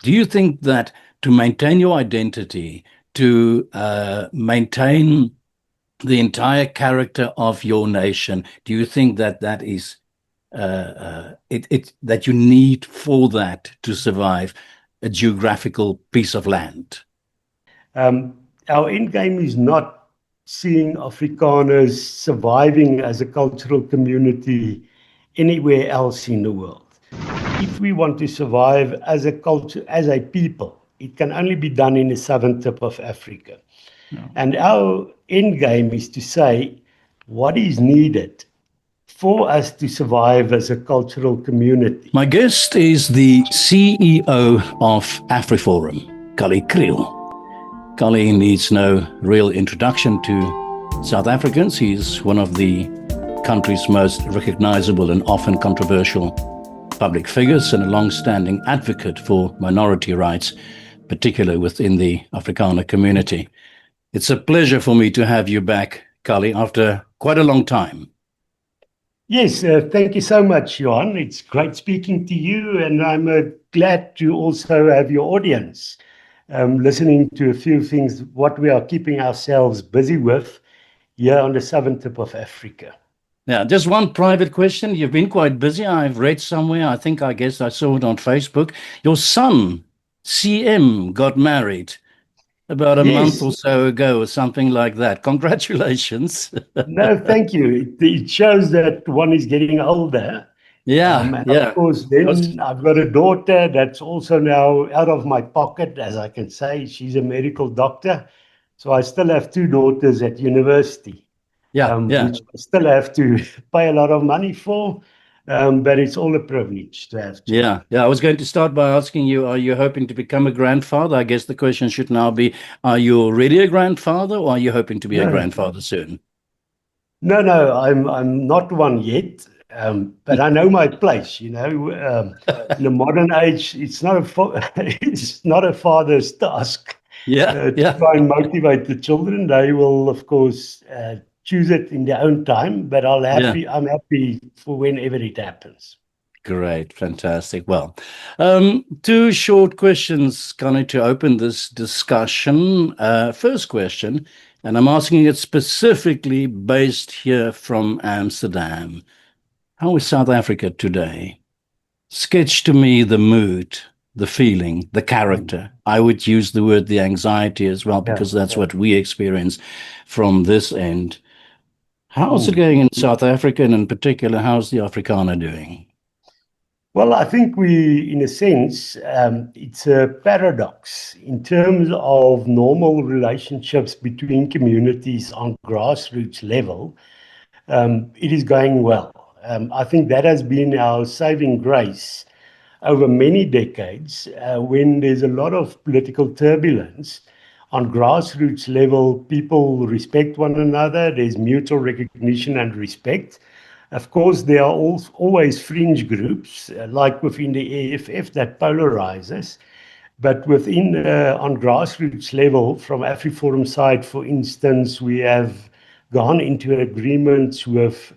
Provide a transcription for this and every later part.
Do you think that to maintain your identity, to maintain the entire character of your nation, do you think that that is that you need for that to survive a geographical piece of land? Um, our end game is not seeing Afrikaners surviving as a cultural community anywhere else in the world. If we want to survive as a culture, as a people, it can only be done in the southern tip of Africa. No. And our end game is to say what is needed for us to survive as a cultural community. My guest is the CEO of AfriForum, Kali Kriel. Kali needs no real introduction to South Africans. He's one of the country's most recognizable and often controversial public figures and a long-standing advocate for minority rights, particularly within the Afrikaner community. It's a pleasure for me to have you back, Kali, after quite a long time. Yes, thank you so much, Johan. It's great speaking to you, and I'm glad to also have your audience listening to a few things, what we are keeping ourselves busy with here on the southern tip of Africa. Yeah, just one private question. You've been quite busy. I've read somewhere, I guess I saw it on Facebook. Your son, CM, got married about a month Yes, or so ago or something like that. Congratulations. no, thank you. It shows that one is getting older. Yeah, And of yeah. course, That's- then I've got a daughter that's also now out of my pocket, as I can say. She's a medical doctor. So I still have two daughters at university, Yeah, yeah. which I still have to pay a lot of money for. But it's all a privilege to have children. Yeah, yeah. I was going to start by asking you, are you hoping to become a grandfather? I guess the question should now be, are you already a grandfather or are you hoping to be a No, grandfather soon? no, I'm not one yet. But I know my place, you know. In the modern age, it's not it's not a father's task Yeah, to yeah, try and motivate the children. They will, of course, choose it in their own time. But yeah. I'm happy for whenever it happens. Great, fantastic. Well, two short questions, kind of to open this discussion. First question, and I'm asking it specifically based here from Amsterdam. How is South Africa today? Sketch to me the mood, the feeling, the Mm. character. I would use the word the anxiety as well, Yeah, because that's yeah. what we experience from this end. How's it Mm. going in South Africa, and in particular, how's the Afrikaner doing? Well, I think in a sense, it's a paradox in terms of normal relationships between communities on grassroots level. It is going well. I think that has been our saving grace over many decades when there's a lot of political turbulence. On grassroots level, people respect one another, there's mutual recognition and respect. Of course, there are always fringe groups, like within the EFF, that polarizes. But on grassroots level, from AfriForum side, for instance, we have gone into agreements with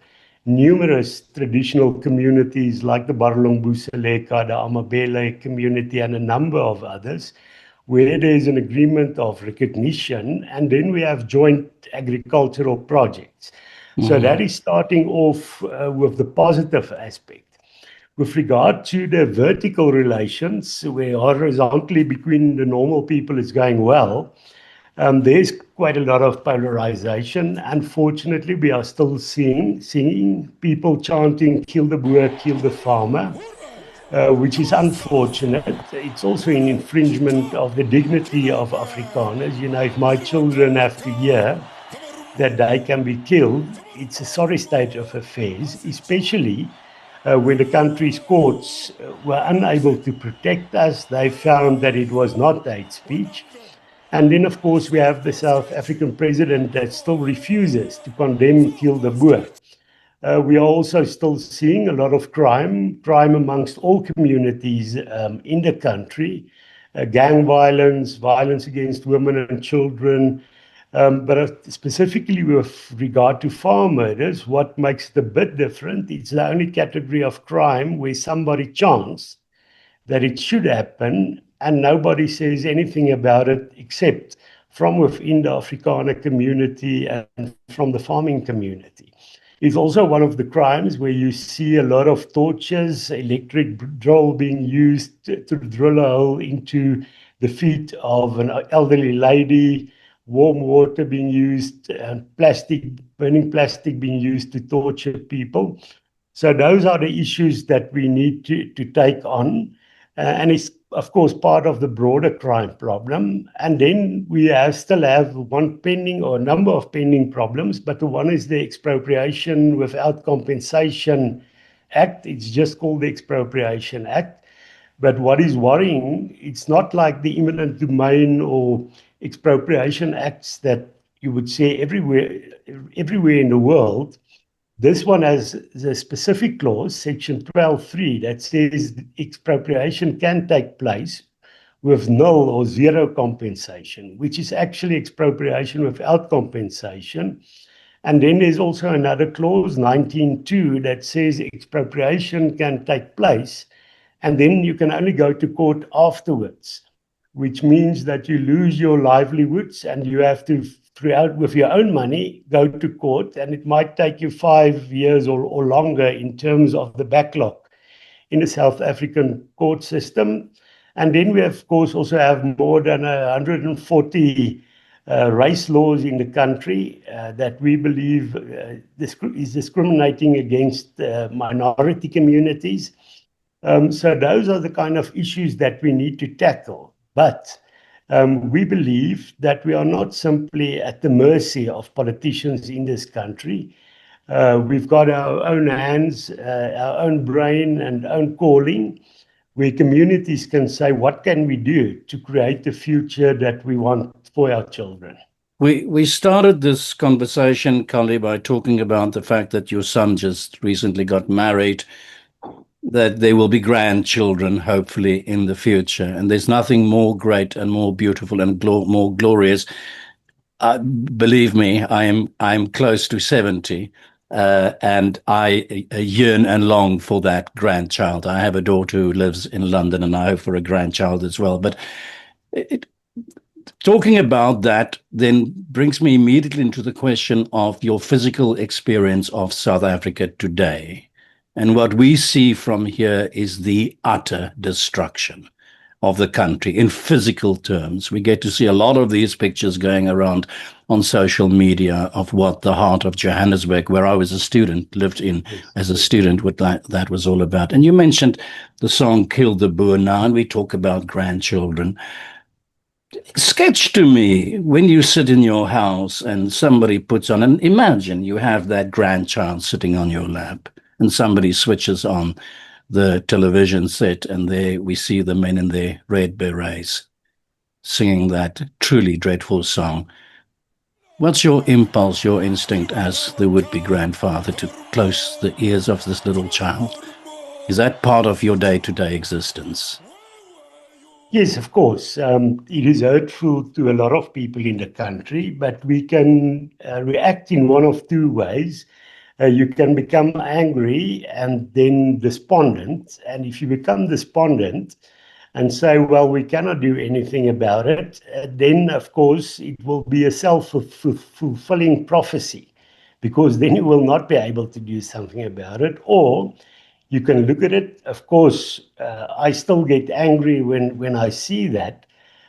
numerous traditional communities like the Barlong Seleka, the Amabele community, and a number of others, where there's an agreement of recognition, and then we have joint agricultural projects. So that Mhm. is starting off with the positive aspect. With regard to the vertical relations, where horizontally between the normal people is going well, there's quite a lot of polarization. Unfortunately, we are still seeing people chanting, kill the boer, kill the farmer, which is unfortunate. It's also an infringement of the dignity of Afrikaners. You know, if my children have to hear that they can be killed, it's a sorry state of affairs, especially when the country's courts were unable to protect us. They found that it was not hate speech. And then, of course, we have the South African president that still refuses to condemn kill the Boer. We are also still seeing a lot of crime amongst all communities in the country, gang violence, violence against women and children. But specifically with regard to farm murders, what makes it a bit different, it's the only category of crime where somebody chants that it should happen and nobody says anything about it except from within the Afrikaner community and from the farming community. It's also one of the crimes where you see a lot of torches, electric drill being used to drill a hole into the feet of an elderly lady, warm water being used, and burning plastic being used to torture people. So those are the issues that we need to take on. And it's, of course, part of the broader crime problem. And then we still have one pending or a number of pending problems, but the one is the Expropriation Without Compensation Act. It's just called the Expropriation Act. But what is worrying, it's not like the eminent domain or expropriation acts that you would see everywhere in the world. This one has the specific clause, section 12.3, that says expropriation can take place with null or zero compensation, which is actually expropriation without compensation. And then there's also another clause, 19.2, that says expropriation can take place, and then you can only go to court afterwards, which means that you lose your livelihoods and you have to, throughout with your own money, go to court, and it might take you 5 years or longer in terms of the backlog in the South African court system. And then we, of course, also have more than 140 race laws in the country that we believe is discriminating against minority communities. So those are the kind of issues that we need to tackle. But we believe that we are not simply at the mercy of politicians in this country. We've got our own hands, our own brain and own calling, where communities can say, what can we do to create the future that we want for our children? We started this conversation, Kali, by talking about the fact that your son just recently got married, that there will be grandchildren, hopefully, in the future. And there's nothing more great and more beautiful and more glorious. Believe me, I'm close to 70, and I yearn and long for that grandchild. I have a daughter who lives in London, and I hope for a grandchild as well. But talking about that then brings me immediately into the question of your physical experience of South Africa today. And what we see from here is the utter destruction of the country in physical terms. We get to see a lot of these pictures going around on social media of what the heart of Johannesburg, where I was a student, lived in as a student, what that was all about. And you mentioned the song Kill the Boer now, and we talk about grandchildren. Sketch to me when you sit in your house and somebody puts on, and imagine you have that grandchild sitting on your lap, and somebody switches on the television set, and there we see the men in their red berets singing that truly dreadful song. What's your impulse, your instinct as the would-be grandfather to close the ears of this little child? Is that part of your day-to-day existence? Yes, of course. It is hurtful to a lot of people in the country, but we can react in one of two ways. You can become angry and then despondent. And if you become despondent and say, well, we cannot do anything about it, then, of course, it will be a self-fulfilling prophecy, because then you will not be able to do something about it. Or you can look at it. Of course, I still get angry when I see that,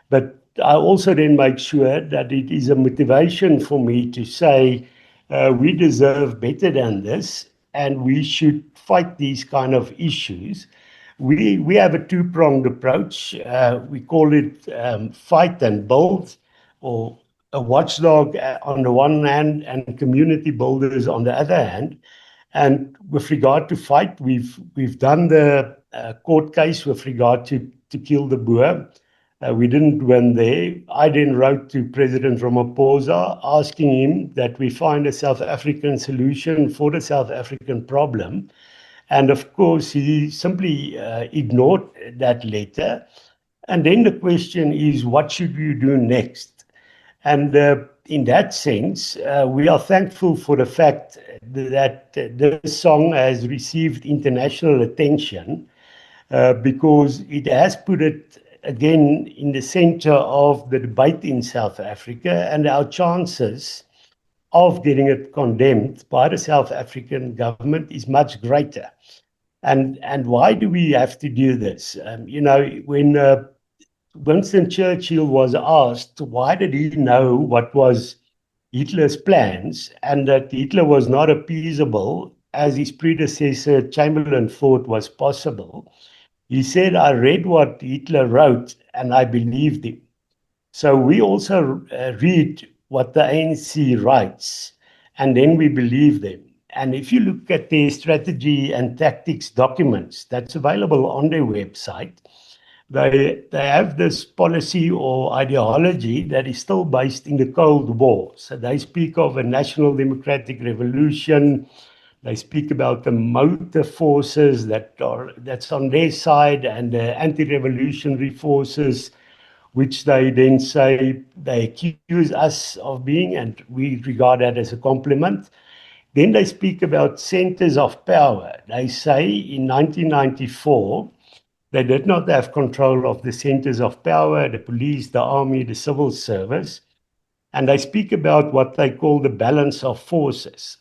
but I also then make sure that it is a motivation for me to say, we deserve better than this, and we should fight these kind of issues. We have a two-pronged approach. We call it fight and build, or a watchdog on the one hand and community builders on the other hand. And with regard to fight, we've done the court case with regard to Kill the Boer. We didn't win there. I then wrote to President Ramaphosa asking him that we find a South African solution for the South African problem. And of course, he simply ignored that letter. And then the question is, what should we do next? And in that sense, we are thankful for the fact that this song has received international attention, because it has put it again in the center of the debate in South Africa, and our chances of getting it condemned by the South African government is much greater. And why do we have to do this? When Winston Churchill was asked why did he know what was Hitler's plans and that Hitler was not appeasable as his predecessor Chamberlain thought was possible, he said, I read what Hitler wrote and I believed him. So we also read what the ANC writes and then we believe them. And if you look at their strategy and tactics documents that's available on their website, they have this policy or ideology that is still based in the Cold War. So they speak of a national democratic revolution. They speak about the motor forces that's on their side and the anti-revolutionary forces, which they then say they accuse us of being, and we regard that as a compliment. Then they speak about centers of power. They say in 1994, they did not have control of the centers of power, the police, the army, the civil service. And they speak about what they call the balance of forces.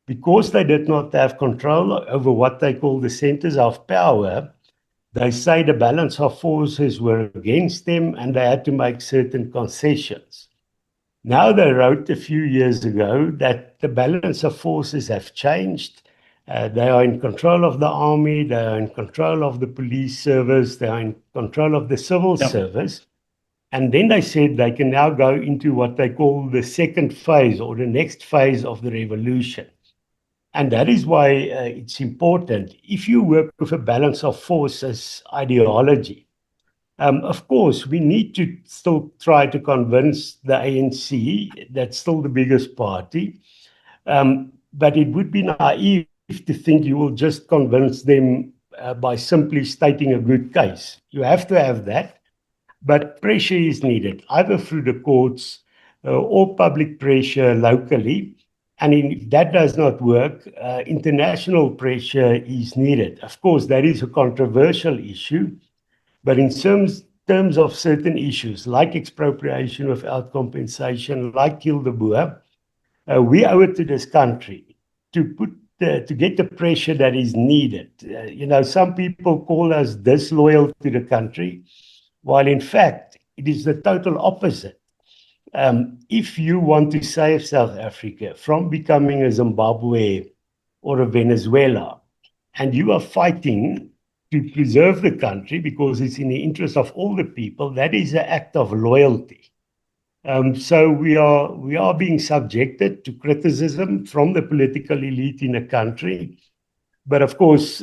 Because they did not have control over what they call the centers of power, they say the balance of forces were against them and they had to make certain concessions. Now they wrote a few years ago that the balance of forces have changed. They are in control of the army, they are in control of the police service, they are in control of the civil service. And then they said they can now go into what they call the second phase or the next phase of the revolution. And that is why it's important. If you work with a balance of forces ideology, of course, we need to still try to convince the ANC, that's still the biggest party, but it would be naive to think you will just convince them by simply stating a good case. You have to have that, but pressure is needed, either through the courts or public pressure locally. And if that does not work, international pressure is needed. Of course, that is a controversial issue, but in terms of certain issues like expropriation without compensation, like Kill the Boer, we owe it to this country to get the pressure that is needed. Some people call us disloyal to the country, while in fact, it is the total opposite. If you want to save South Africa from becoming a Zimbabwe or a Venezuela, and you are fighting to preserve the country because it's in the interest of all the people, that is an act of loyalty. So we are being subjected to criticism from the political elite in the country. But of course,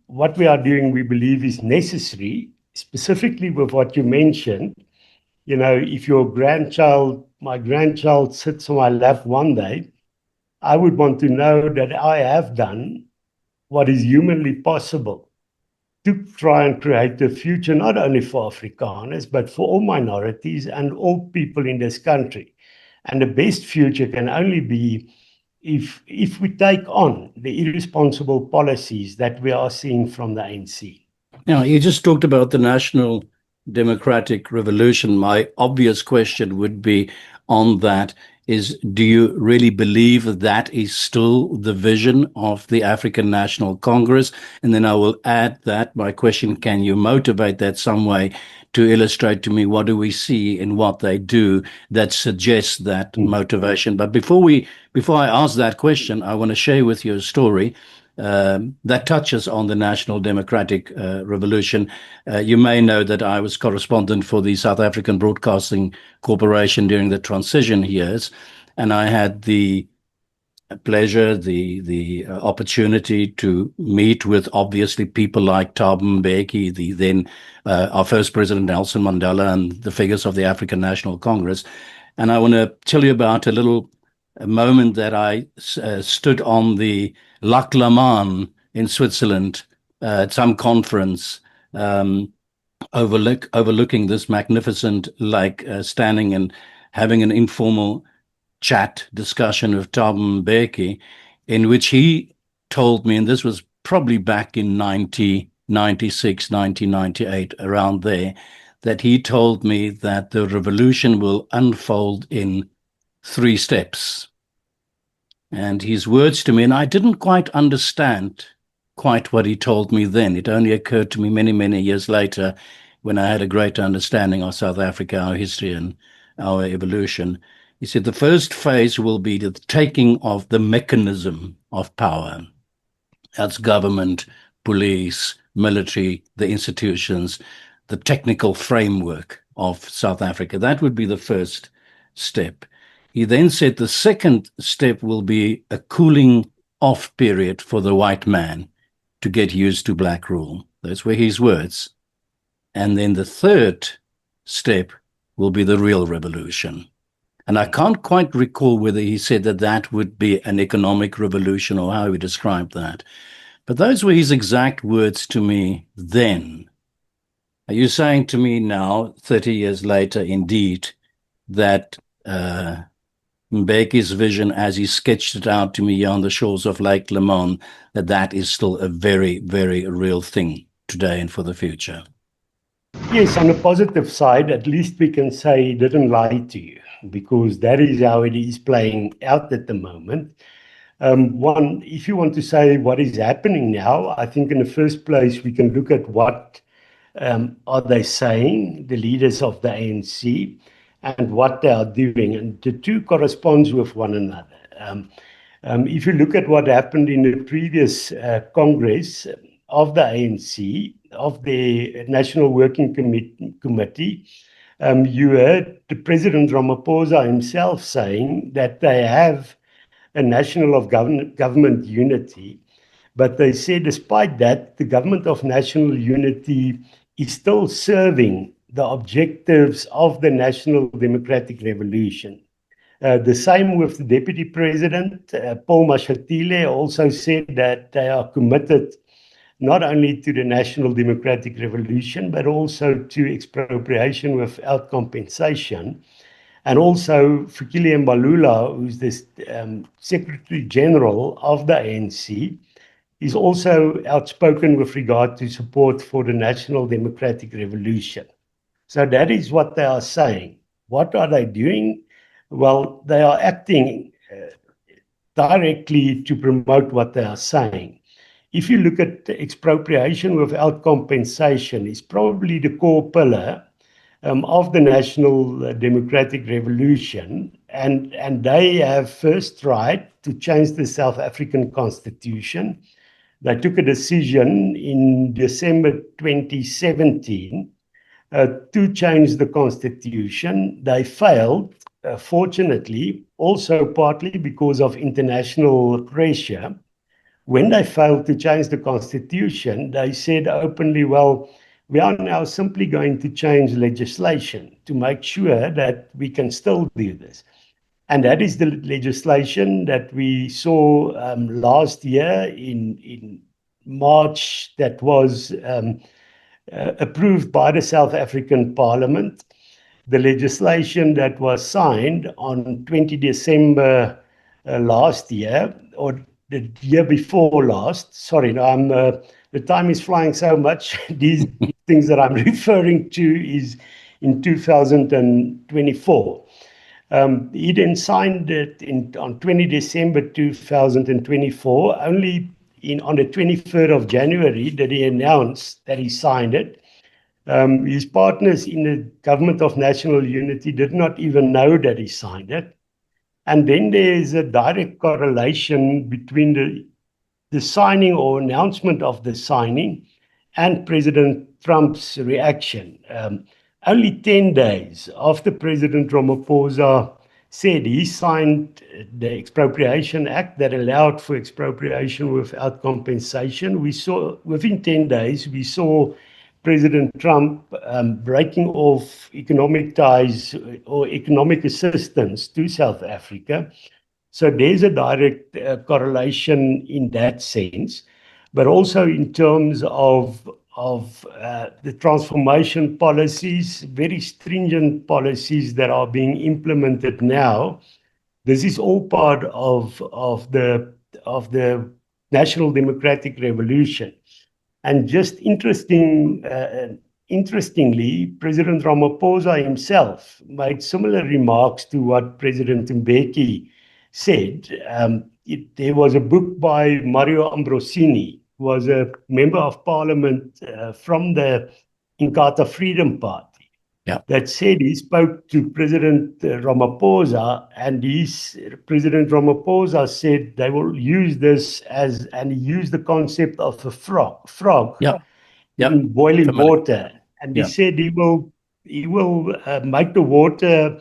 what we are doing, we believe is necessary, specifically with what you mentioned. If my grandchild sits on my lap one day, I would want to know that I have done what is humanly possible to try and create a future not only for Afrikaners, but for all minorities and all people in this country. And the best future can only be if we take on the irresponsible policies that we are seeing from the ANC. Now, you just talked about the National Democratic Revolution. My obvious question would be on that is, do you really believe that is still the vision of the African National Congress? And then I will add that my question, can you motivate that some way to illustrate to me what do we see in what they do that suggests that motivation? But before I ask that question, I want to share with you a story that touches on the National Democratic Revolution. You may know that I was correspondent for the South African Broadcasting Corporation during the transition years, and I had the pleasure, the opportunity to meet with obviously people like Thabo Mbeki, then our first president Nelson Mandela, and the figures of the African National Congress. And I want to tell you about a moment that I stood on the Lac Le Mans in Switzerland at some conference overlooking this magnificent lake, standing and having an informal chat discussion with Thabo Mbeki, in which he told me, and this was probably back in 99, 1996, 1998, around there, that he told me that the revolution will unfold in 3 steps. And his words to me, and I didn't quite understand quite what he told me then. It only occurred to me many, many years later when I had a greater understanding of South Africa, our history and our evolution. He said the first phase will be the taking of the mechanism of power. That's government, police, military, the institutions, the technical framework of South Africa. That would be the first step. He then said the second step will be a cooling off period for the white man to get used to black rule. Those were his words. And then the third step will be the real revolution. And I can't quite recall whether he said that that would be an economic revolution or how he described that. But those were his exact words to me then. Are you saying to me now, 30 years later, indeed, that Mbeki's vision, as he sketched it out to me on the shores of Lake Lemon, that is still a very, very real thing today and for the future? Yes, on the positive side, at least we can say he didn't lie to you, because that is how it is playing out at the moment. One, if you want to say what is happening now, I think in the first place we can look at what are they saying, the leaders of the ANC, and what they are doing, and the two corresponds with one another. If you look at what happened in the previous Congress of the ANC, of the National Working Committee, you heard the President Ramaphosa himself saying that they have a national of government unity, but they said despite that, the government of national unity is still serving the objectives of the National Democratic Revolution. The same with the Deputy President, Paul Mashatile, also said that they are committed not only to the National Democratic Revolution, but also to expropriation without compensation. And also Fikile Mbalula, who's the Secretary General of the ANC, is also outspoken with regard to support for the National Democratic Revolution. So that is what they are saying. What are they doing? Well, they are acting directly to promote what they are saying. If you look at expropriation without compensation, it's probably the core pillar of the National Democratic Revolution, and they have first tried to change the South African Constitution. They took a decision in December 2017 to change the Constitution. They failed, fortunately, also partly because of international pressure. When they failed to change the Constitution, they said openly, well, we are now simply going to change legislation to make sure that we can still do this. And that is the legislation that we saw last year in March, that was approved by the South African Parliament. The legislation that was signed on 20 December last year, or the year before last. Sorry, the time is flying so much. These things that I'm referring to is in 2024. He then signed it on 20 December 2024. Only on the 23rd of January did he announce that he signed it. His partners in the Government of National Unity did not even know that he signed it. And then there's a direct correlation between the signing or announcement of the signing and President Trump's reaction. Only 10 days after President Ramaphosa said he signed the Expropriation Act that allowed for expropriation without compensation, we saw within 10 days, we saw President Trump breaking off economic ties or economic assistance to South Africa. So there's a direct correlation in that sense, but also in terms of the transformation policies, very stringent policies that are being implemented now. This is all part of the National Democratic Revolution. And just interestingly, President Ramaphosa himself made similar remarks to what President Mbeki said. There was a book by Mario Ambrosini, who was a member of parliament from the Inkatha Freedom Party, that said he spoke to President Ramaphosa, and President Ramaphosa said they will use this and he used the concept of a frog in boiling water. And he said he will make the water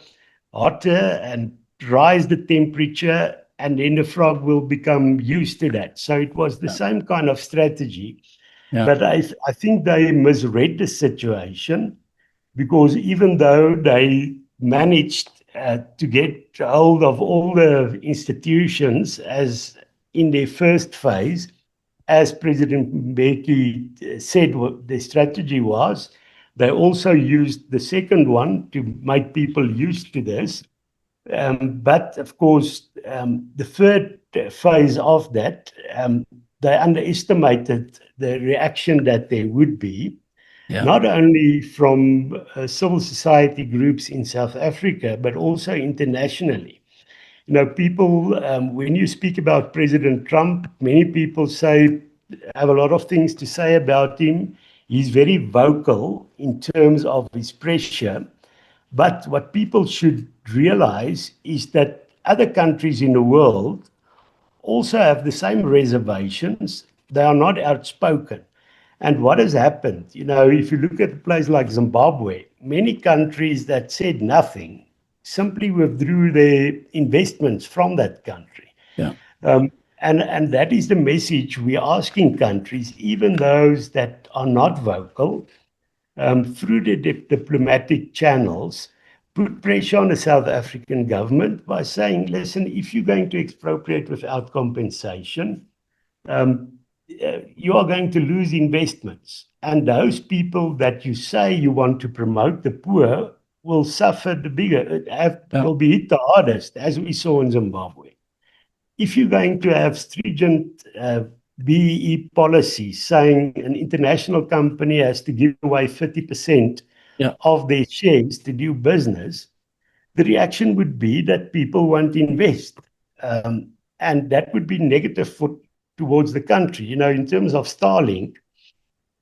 hotter and rise the temperature, and then the frog will become used to that. So it was the same kind of strategy. But I think they misread the situation, because even though they managed to get hold of all the institutions as in their first phase, as President Mbeki said what the strategy was, they also used the second one to make people used to this. But of course, the third phase of that, they underestimated the reaction that there would be, not only from civil society groups in South Africa, but also internationally. You know, people, when you speak about President Trump, many people have a lot of things to say about him. He's very vocal in terms of his pressure. But what people should realize is that other countries in the world also have the same reservations. They are not outspoken. And what has happened, you know, if you look at a place like Zimbabwe, many countries that said nothing simply withdrew their investments from that country. And that is the message we're asking countries, even those that are not vocal, through the diplomatic channels, put pressure on the South African government by saying, listen, if you're going to expropriate without compensation, you are going to lose investments. And those people that you say you want to promote, the poor, will suffer the bigger, will be hit the hardest, as we saw in Zimbabwe. If you're going to have stringent BEE policies saying an international company has to give away 30% of their shares to do business, the reaction would be that people won't invest. And that would be negative towards the country. You know, in terms of Starlink,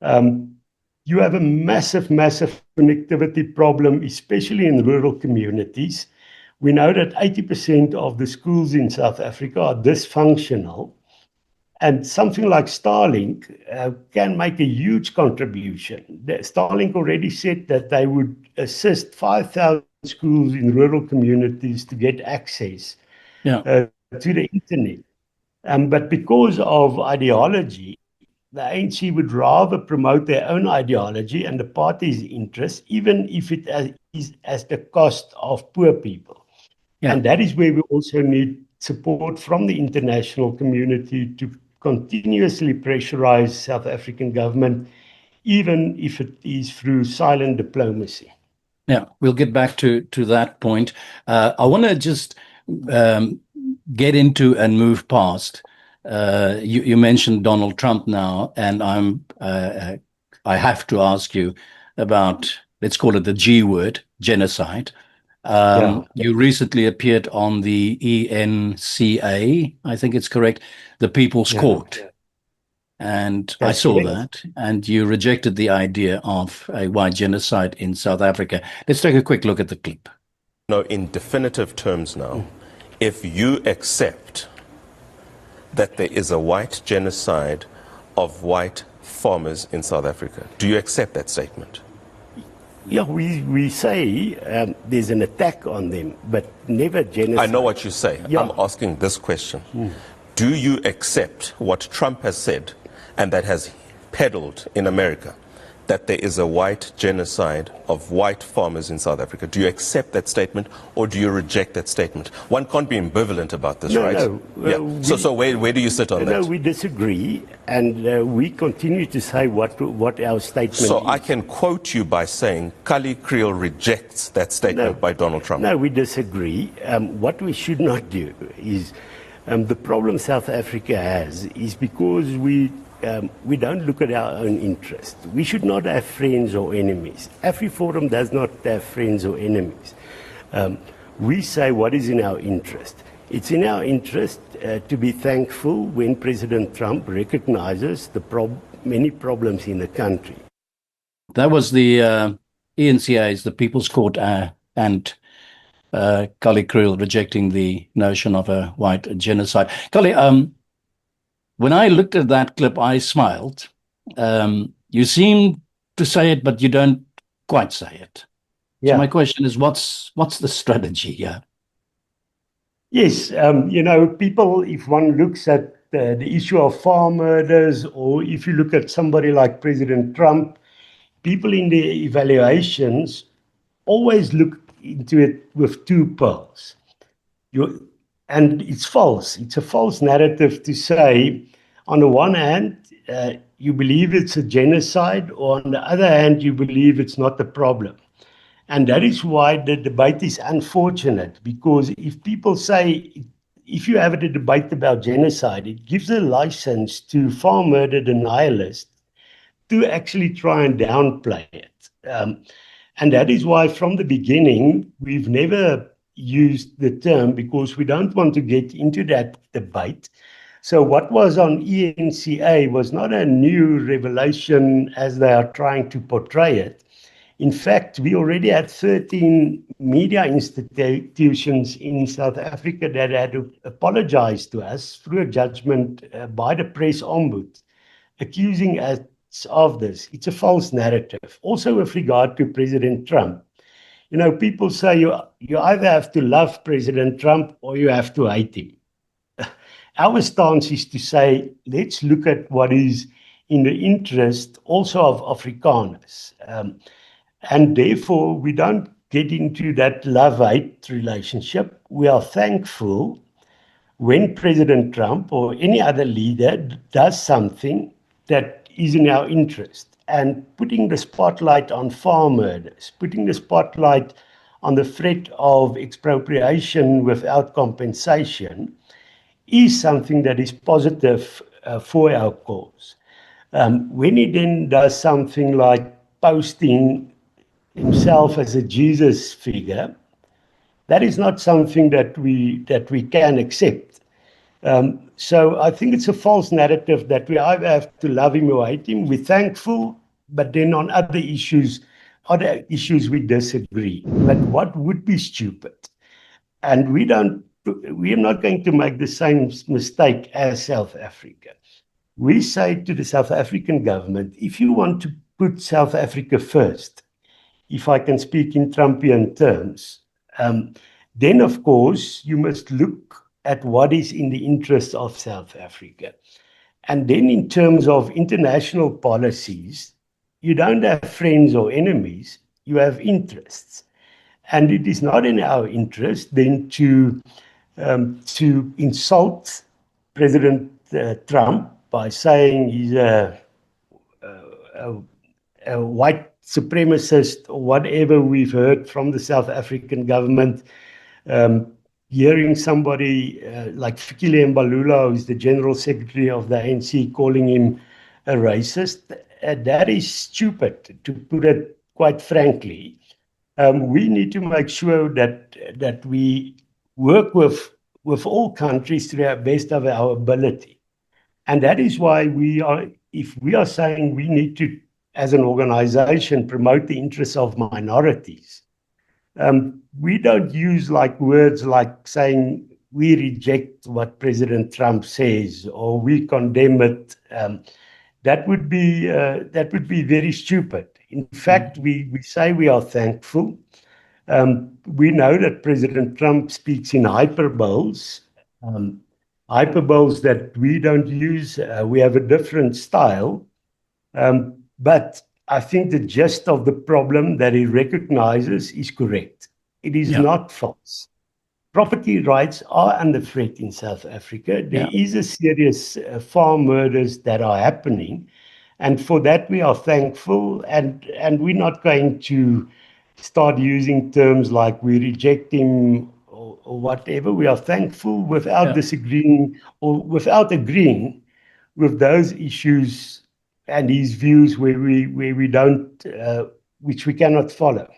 you have a massive connectivity problem, especially in rural communities. We know that 80% of the schools in South Africa are dysfunctional. And something like Starlink can make a huge contribution. Starlink already said that they would assist 5,000 schools in rural communities to get access to the internet. But because of ideology, the ANC would rather promote their own ideology and the party's interests, even if it is at the cost of poor people. And that is where we also need support from the international community to continuously pressurize South African government, even if it is through silent diplomacy. Yeah, we'll get back to that point. I want to just get into and move past. You mentioned Donald Trump now, and I have to ask you about, let's call it the G word, genocide. You recently appeared on the ENCA, I think it's correct, the People's Court. And I saw that, and you rejected the idea of a white genocide in South Africa. Let's take a quick look at the clip. No, in definitive terms now, if you accept that there is a white genocide of white farmers in South Africa, do you accept that statement? Yeah, we say there's an attack on them, but never genocide. I know what you say. I'm asking this question. Do you accept what Trump has said and that has peddled in America, that there is a white genocide of white farmers in South Africa? Do you accept that statement, or do you reject that statement? One can't be ambivalent about this, right? No. So where do you sit on that? No, we disagree, and we continue to say what our statement is. So I can quote you by saying, Kali Kriel rejects that statement by Donald Trump. No, we disagree. What we should not do is, the problem South Africa has is because we we don't look at our own interest. We should not have friends or enemies. AfriForum does not have friends or enemies. We say what is in our interest. It's in our interest to be thankful when President Trump recognizes the many problems in the country. That was the ENCA's, the People's Court, and Kali Kriel rejecting the notion of a white genocide. Kali, when I looked at that clip, I smiled. You seem to say it, but you don't quite say it. Yeah. So my question is, what's the strategy here? Yes, people, if one looks at the issue of farm murders, or if you look at somebody like President Trump, people in their evaluations always look into it with two pearls. And it's false. It's a false narrative to say, on the one hand, you believe it's a genocide, or on the other hand, you believe it's not a problem. And that is why the debate is unfortunate, because if people say, if you have a debate about genocide, it gives a license to farm murder denialists to actually try and downplay it. And that is why from the beginning, we've never used the term, because we don't want to get into that debate. So what was on ENCA was not a new revelation as they are trying to portray it. In fact, we already had 13 media institutions in South Africa that had to apologize to us through a judgment by the press ombud, accusing us of this. It's a false narrative. Also with regard to President Trump, people say you either have to love President Trump or you have to hate him. Our stance is to say, let's look at what is in the interest also of Afrikaners. And therefore, we don't get into that love-hate relationship. We are thankful when President Trump or any other leader does something that is in our interest. And putting the spotlight on farm murders, putting the spotlight on the threat of expropriation without compensation is something that is positive for our cause. When he then does something like posting himself as a Jesus figure, that is not something that we can accept. So I think it's a false narrative that we either have to love him or hate him. We're thankful, but then on other issues we disagree. But what would be stupid? And we are not going to make the same mistake as South Africa. We say to the South African government, if you want to put South Africa first, if I can speak in Trumpian terms, then of course you must look at what is in the interest of South Africa. And then in terms of international policies, you don't have friends or enemies, you have interests. And it is not in our interest then to insult President Trump by saying he's a white supremacist, or whatever we've heard from the South African government. Hearing somebody like Fikile Mbalula, who's the General Secretary of the ANC, calling him a racist, that is stupid, to put it quite frankly. We need to make sure that we work with all countries to the best of our ability. And that is why if we are saying we need to, as an organization, promote the interests of minorities, we don't use words like saying we reject what President Trump says or we condemn it. That would be very stupid. In fact, we say we are thankful. We know that President Trump speaks in hyperboles, hyperboles that we don't use. We have a different style. But I think the gist of the problem that he recognizes is correct. It is not false. Property rights are under threat in South Africa. There is a serious farm murders that are happening. And for that, we are thankful. And we're not going to start using terms like we reject him or whatever. We are thankful without disagreeing or without agreeing with those issues and his views where we don't, which we cannot follow.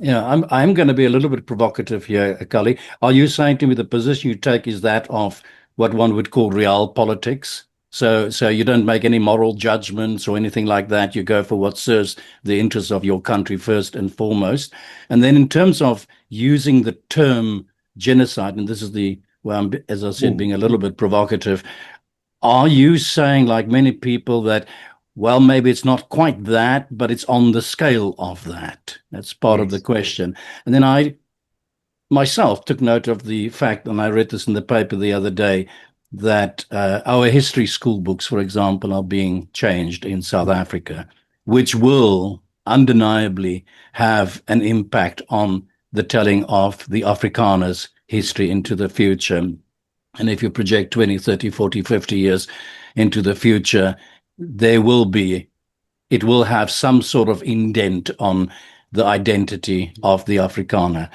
Yeah, I'm going to be a little bit provocative here, Kali. Are you saying to me the position you take is that of what one would call real politics? So you don't make any moral judgments or anything like that. You go for what serves the interests of your country first and foremost. And then in terms of using the term genocide, and this is the, well, as I said, being a little bit provocative, are you saying, like many people, that, well, maybe it's not quite that, but it's on the scale of that? That's part of the question. And then I myself took note of the fact, and I read this in the paper the other day, that our history school books, for example, are being changed in South Africa, which will undeniably have an impact on the telling of the Afrikaners' history into the future. And if you project 20, 30, 40, 50 years into the future, it will have some sort of indent on the identity of the Afrikaner.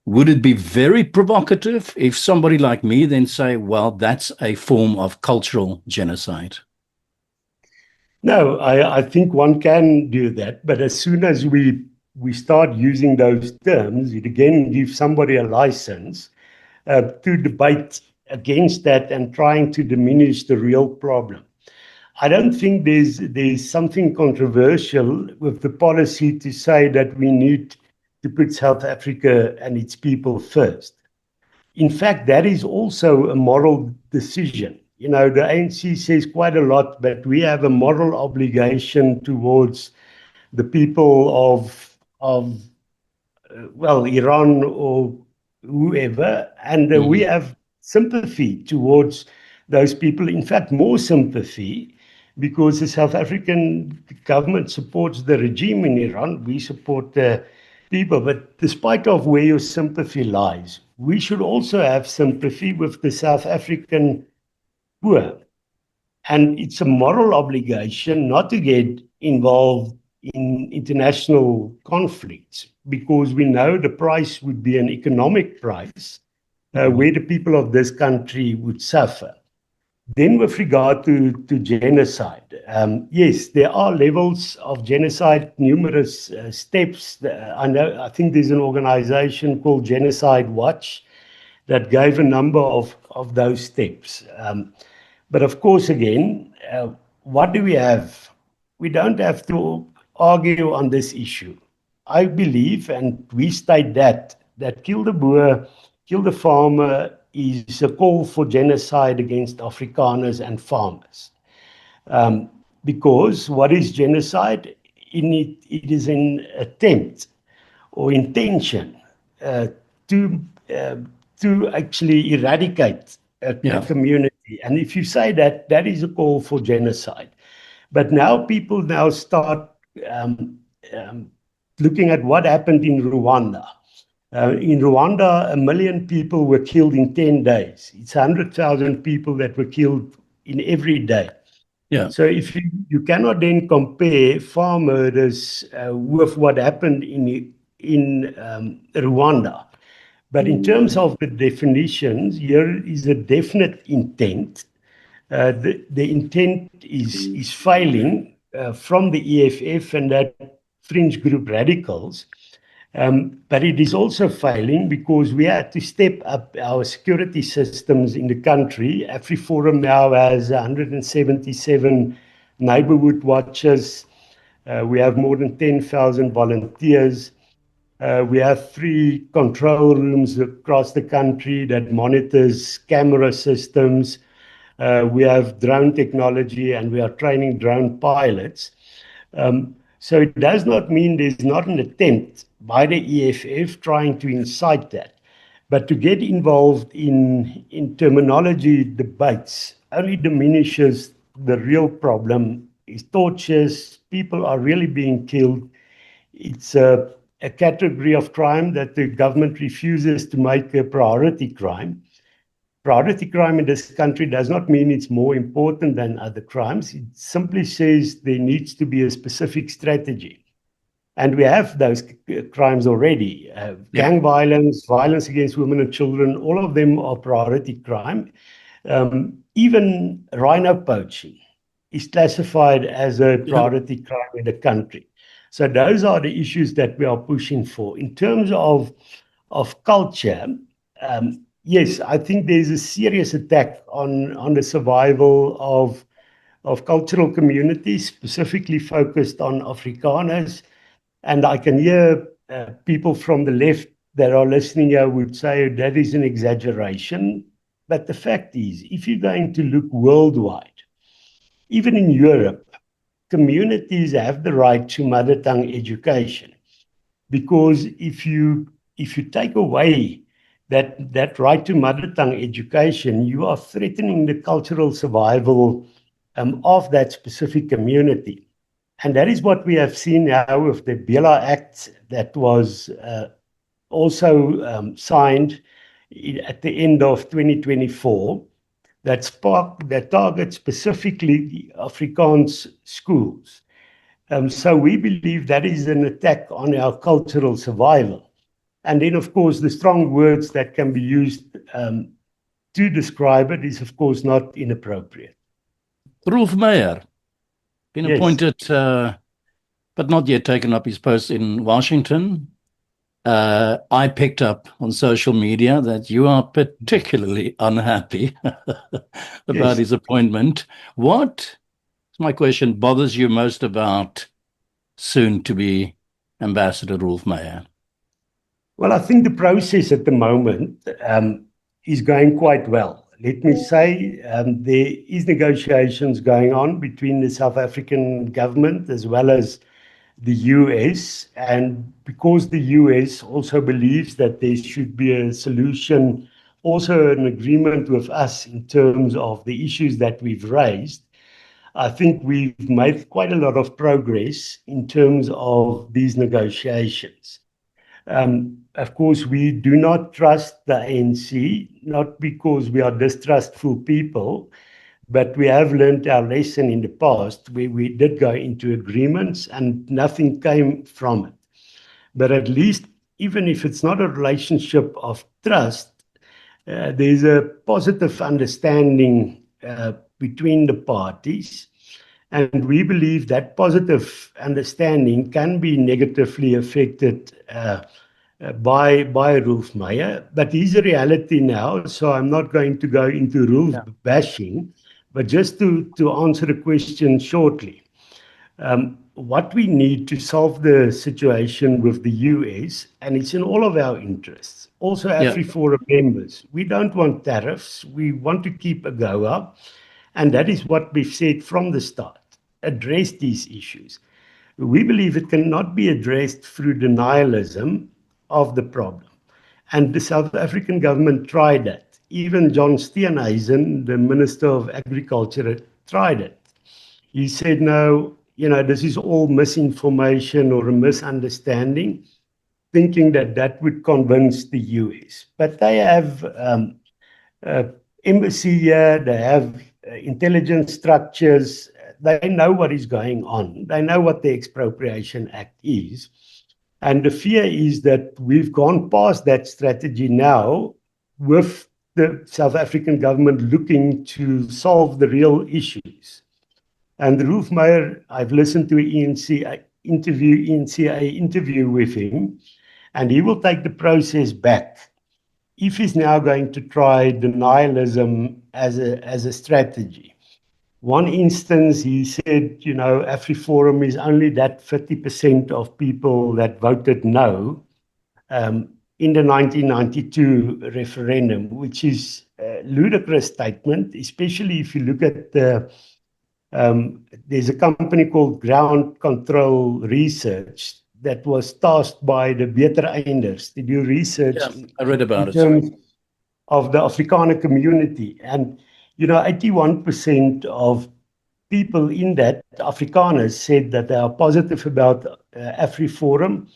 Would it be very provocative if somebody like me then say, well, that's a form of cultural genocide? No, I think one can do that. But as soon as we start using those terms, it again gives somebody a license to debate against that and trying to diminish the real problem. I don't think there's something controversial with the policy to say that we need to put South Africa and its people first. In fact, that is also a moral decision. You know, the ANC says quite a lot, but we have a moral obligation towards the people of Iran or whoever, and we have sympathy towards those people. In fact, more sympathy, because the South African government supports the regime in Iran. We support the people. But despite of where your sympathy lies, we should also have sympathy with the South African poor. And it's a moral obligation not to get involved in international conflicts, because we know the price would be an economic price where the people of this country would suffer. Then with regard to genocide, yes, there are levels of genocide, numerous steps. I think there's an organization called Genocide Watch that gave a number of those steps. But of course, again, what do we have? We don't have to argue on this issue. I believe, and we state that kill the Boer, kill the farmer is a call for genocide against Afrikaners and farmers. Because what is genocide? It is an attempt or intention to actually eradicate a community. And if you say that, that is a call for genocide. But now people now start looking at what happened in Rwanda. In Rwanda, 1 million people were killed in 10 days. It's 100,000 people that were killed in every day. Yeah. So if you cannot then compare farm murders with what happened in Rwanda. But in terms of the definitions, here is a definite intent. The intent is failing from the EFF and that fringe group radicals. But it is also failing because we had to step up our security systems in the country. AfriForum now has 177 neighborhood watches. We have more than 10,000 volunteers. We have 3 control rooms across the country that monitors camera systems. We have drone technology and we are training drone pilots. So it does not mean there's not an attempt by the EFF trying to incite that. But to get involved in terminology debates only diminishes the real problem. It's tortures, people are really being killed. It's a category of crime that the government refuses to make a priority crime. Priority crime in this country does not mean it's more important than other crimes. It simply says there needs to be a specific strategy. And we have those crimes already. Gang violence, violence against women and children, all of them are priority crime. Even rhino poaching is classified as a priority crime in the country. So those are the issues that we are pushing for. In terms of culture, yes, I think there's a serious attack on the survival of cultural communities, specifically focused on Afrikaners. And I can hear people from the left that are listening here would say that is an exaggeration. But the fact is, if you're going to look worldwide, even in Europe, communities have the right to mother tongue education. Because if you take away that right to mother tongue education, you are threatening the cultural survival of that specific community. And that is what we have seen now with the Bela Act that was also signed at the end of 2024, that targets specifically the Afrikaans schools. So we believe that is an attack on our cultural survival. And then, of course, the strong words that can be used to describe it is, of course, not inappropriate. Rolf Meyer, been Yes. appointed, but not yet taken up his post in Washington. I picked up on social media that you are particularly unhappy about Yes. his appointment. What, my question, bothers you most about soon-to-be Ambassador Rolf Meyer? Well, I think the process at the moment is going quite well. Let me say there is negotiations going on between the South African government as well as the US. And because the US also believes that there should be a solution, also an agreement with us in terms of the issues that we've raised, I think we've made quite a lot of progress in terms of these negotiations. Of course, we do not trust the ANC, not because we are distrustful people, but we have learned our lesson in the past where we did go into agreements and nothing came from it. But at least, even if it's not a relationship of trust, there's a positive understanding between the parties. And we believe that positive understanding can be negatively affected by Rolf Meyer, but he's a reality now, so I'm not going to go into Rolf bashing, but just to answer the question shortly. What we need to solve the situation with the US, and it's in all of our interests, also AfriForum members, we don't want tariffs, we want to keep AGOA, and that is what we've said from the start, address these issues. We believe it cannot be addressed through denialism of the problem. And the South African government tried that. Even John Steenhuisen, the Minister of Agriculture, tried it. He said, no, this is all misinformation or a misunderstanding, thinking that that would convince the US. But they have embassy here, they have intelligence structures, they know what is going on, they know what the Expropriation Act is. And the fear is that we've gone past that strategy now with the South African government looking to solve the real issues. And Rolf Meyer, I've listened to an ENCA interview with him, and he will take the process back if he's now going to try denialism as a strategy. One instance, he said, AfriForum is only that 50% of people that voted no in the 1992 referendum, which is a ludicrous statement, especially if you look at there's a company called Ground Control Research that was tasked by the Beter Einders to do research. Yeah, I read about in terms of the Afrikaner community. And 81% of people in that, Afrikaners, said that they are positive about AfriForum.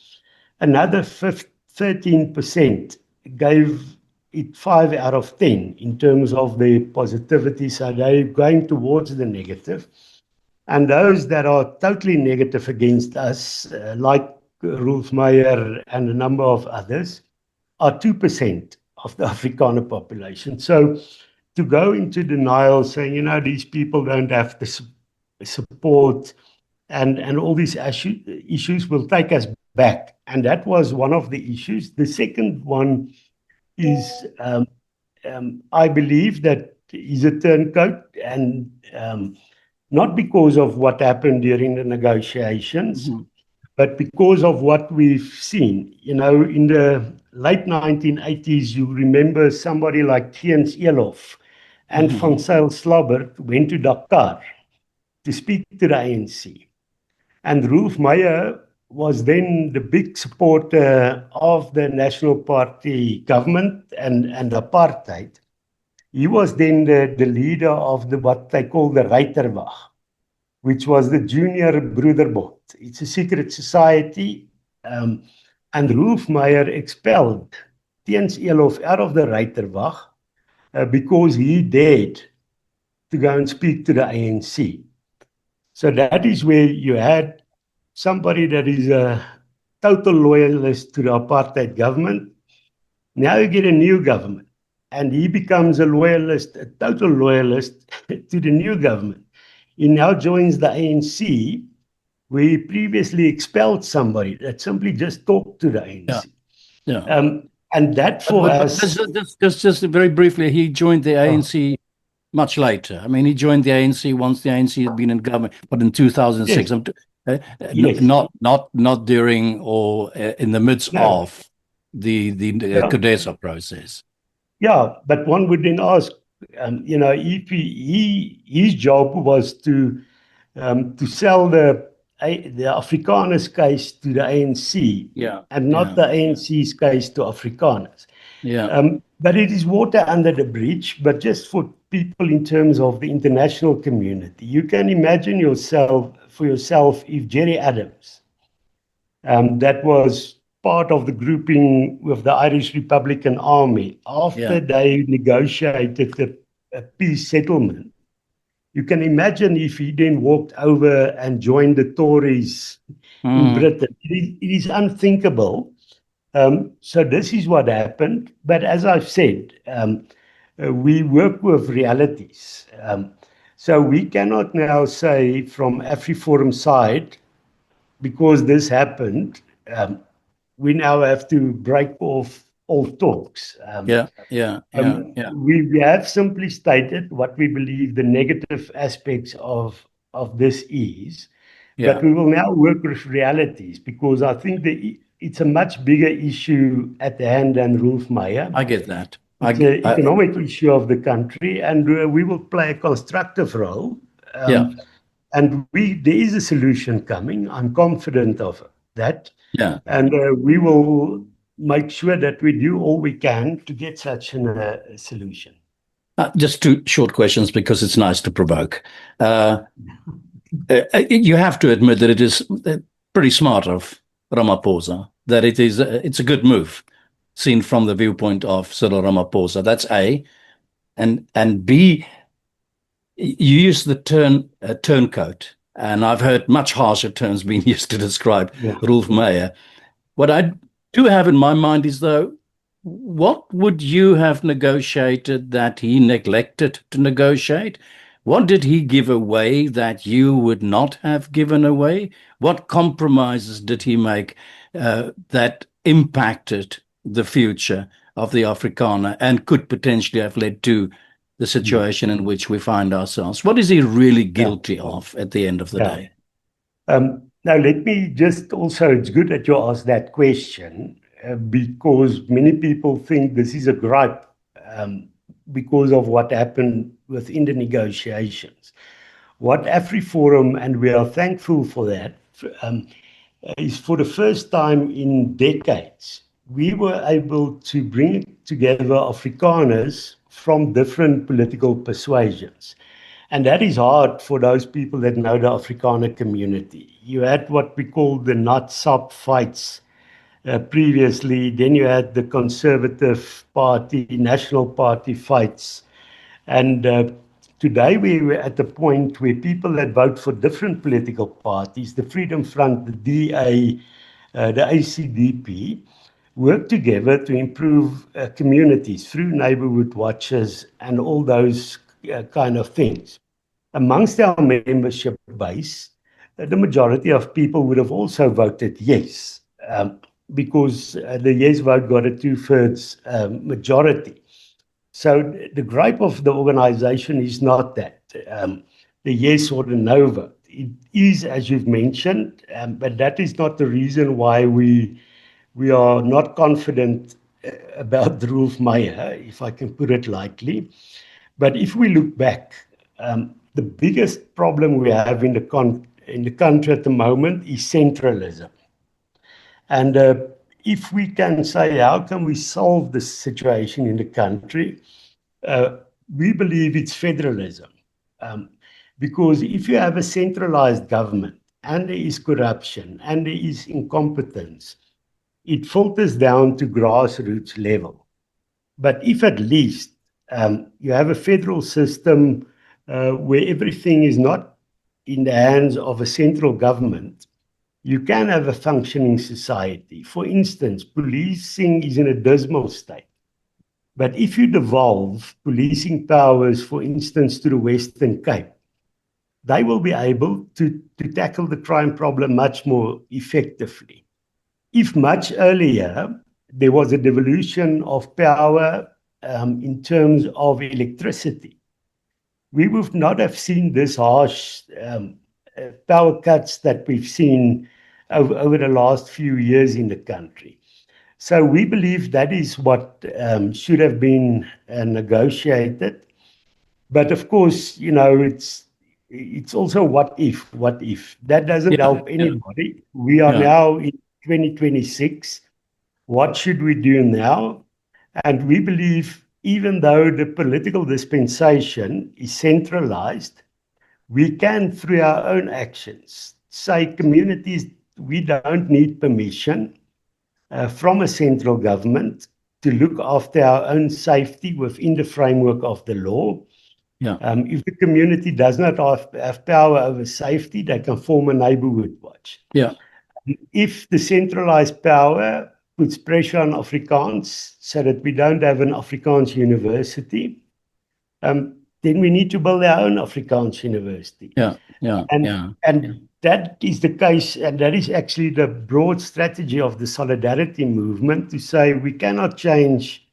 Another 13% gave it 5 out of 10 in terms of the positivity. So they're going towards the negative. And those that are totally negative against us, like Rolf Meyer and a number of others, are 2% of the Afrikaner population. So to go into denial, saying, these people don't have the support, and all these issues will take us back. And that was one of the issues. The second one is, I believe that he's a turncoat, and not because of what happened during the negotiations, but because of what we've seen. In the late 1980s, you remember somebody like Theuns Eloff and Van Zyl Slabbert went to Dakar to speak to the ANC. And Rolf Meyer was then the big supporter of the National Party government and apartheid. He was then the leader of what they call the Ruiterwag, which was the Junior Broederbond. It's a secret society. And Rolf Meyer expelled Theuns Eloff out of the Ruiterwag because he dared to go and speak to the ANC. So that is where you had somebody that is a total loyalist to the apartheid government. Now you get a new government, and he becomes a loyalist, a total loyalist to the new government. He now joins the ANC, where he previously expelled somebody that simply just talked to the ANC. Yeah. And that for us... Just very briefly, he joined the ANC much later. I mean, he joined the ANC once the ANC had been in government, but in 2006. Yes. Not during or in the midst of the CODESA process. Yeah, but one would then ask, if his job was to sell the Afrikaners case to the ANC, and not the ANC's case to Afrikaners. But it is water under the bridge. But just for people in terms of the international community, you can imagine for yourself if Gerry Adams, that was part of the grouping with the Irish Republican Army, after they negotiated a peace settlement, you can imagine if he then walked over and joined the Tories in Britain. It is unthinkable. So this is what happened. But as I've said, we work with realities. So we cannot now say from AfriForum side, because this happened, we now have to break off all talks. We have simply stated what we believe the negative aspects of this is, but we will now work with realities, because I think it's a much bigger issue at hand than Rolf Meyer. I get that. It's an economic issue of the country, and we will play a constructive role. And there is a solution coming. I'm confident of that. And we will make sure that we do all we can to get such a solution. Just two short questions, because it's nice to provoke. You have to admit that it is pretty smart of Ramaphosa, that it's a good move, seen from the viewpoint of Cyril Ramaphosa. That's A. And B, you use the term turncoat, and I've heard much harsher terms being used to describe Rolf Meyer. What I do have in my mind is, though, what would you have negotiated that he neglected to negotiate? What did he give away that you would not have given away? What compromises did he make that impacted the future of the Afrikaner and could potentially have led to the situation in which we find ourselves? What is he really guilty of at the end of the day? Now, let me just also, it's good that you asked that question, because many people think this is a gripe because of what happened within the negotiations. What AfriForum, and we are thankful for that, is for the first time in decades, we were able to bring together Afrikaners from different political persuasions. And that is hard for those people that know the Afrikaner community. You had what we call the NATSAP fights previously. Then you had the Conservative Party, National Party fights. And today we were at the point where people that vote for different political parties, the Freedom Front, the DA, the ACDP, work together to improve communities through neighborhood watches and all those kind of things. Amongst our membership base, the majority of people would have also voted yes, because the yes vote got a two-thirds majority. So the gripe of the organization is not that, the yes or the no vote. It is, as you've mentioned, but that is not the reason why we are not confident about the Rolf Meyer, if I can put it lightly. But if we look back, the biggest problem we have in the country at the moment is centralism. And if we can say, how can we solve this situation in the country? We believe it's federalism. Because if you have a centralized government and there is corruption and there is incompetence, it filters down to grassroots level. But if at least you have a federal system where everything is not in the hands of a central government, you can have a functioning society. For instance, policing is in a dismal state. But if you devolve policing powers, for instance, to the Western Cape, they will be able to tackle the crime problem much more effectively. If much earlier there was a devolution of power in terms of electricity, we would not have seen this harsh power cuts that we've seen over the last few years in the country. So we believe that is what should have been negotiated. But of course, it's also what if. That doesn't help anybody. We are now in 2026. What should we do now? And we believe, even though the political dispensation is centralized, we can, through our own actions, say communities, we don't need permission from a central government to look after our own safety within the framework of the law. If the community does not have power over safety, they can form a neighborhood watch. If the centralized power puts pressure on Afrikaans so that we don't have an Afrikaans university, then we need to build our own Afrikaans university. And that is the case, and that is actually the broad strategy of the Solidarity movement, to say we cannot change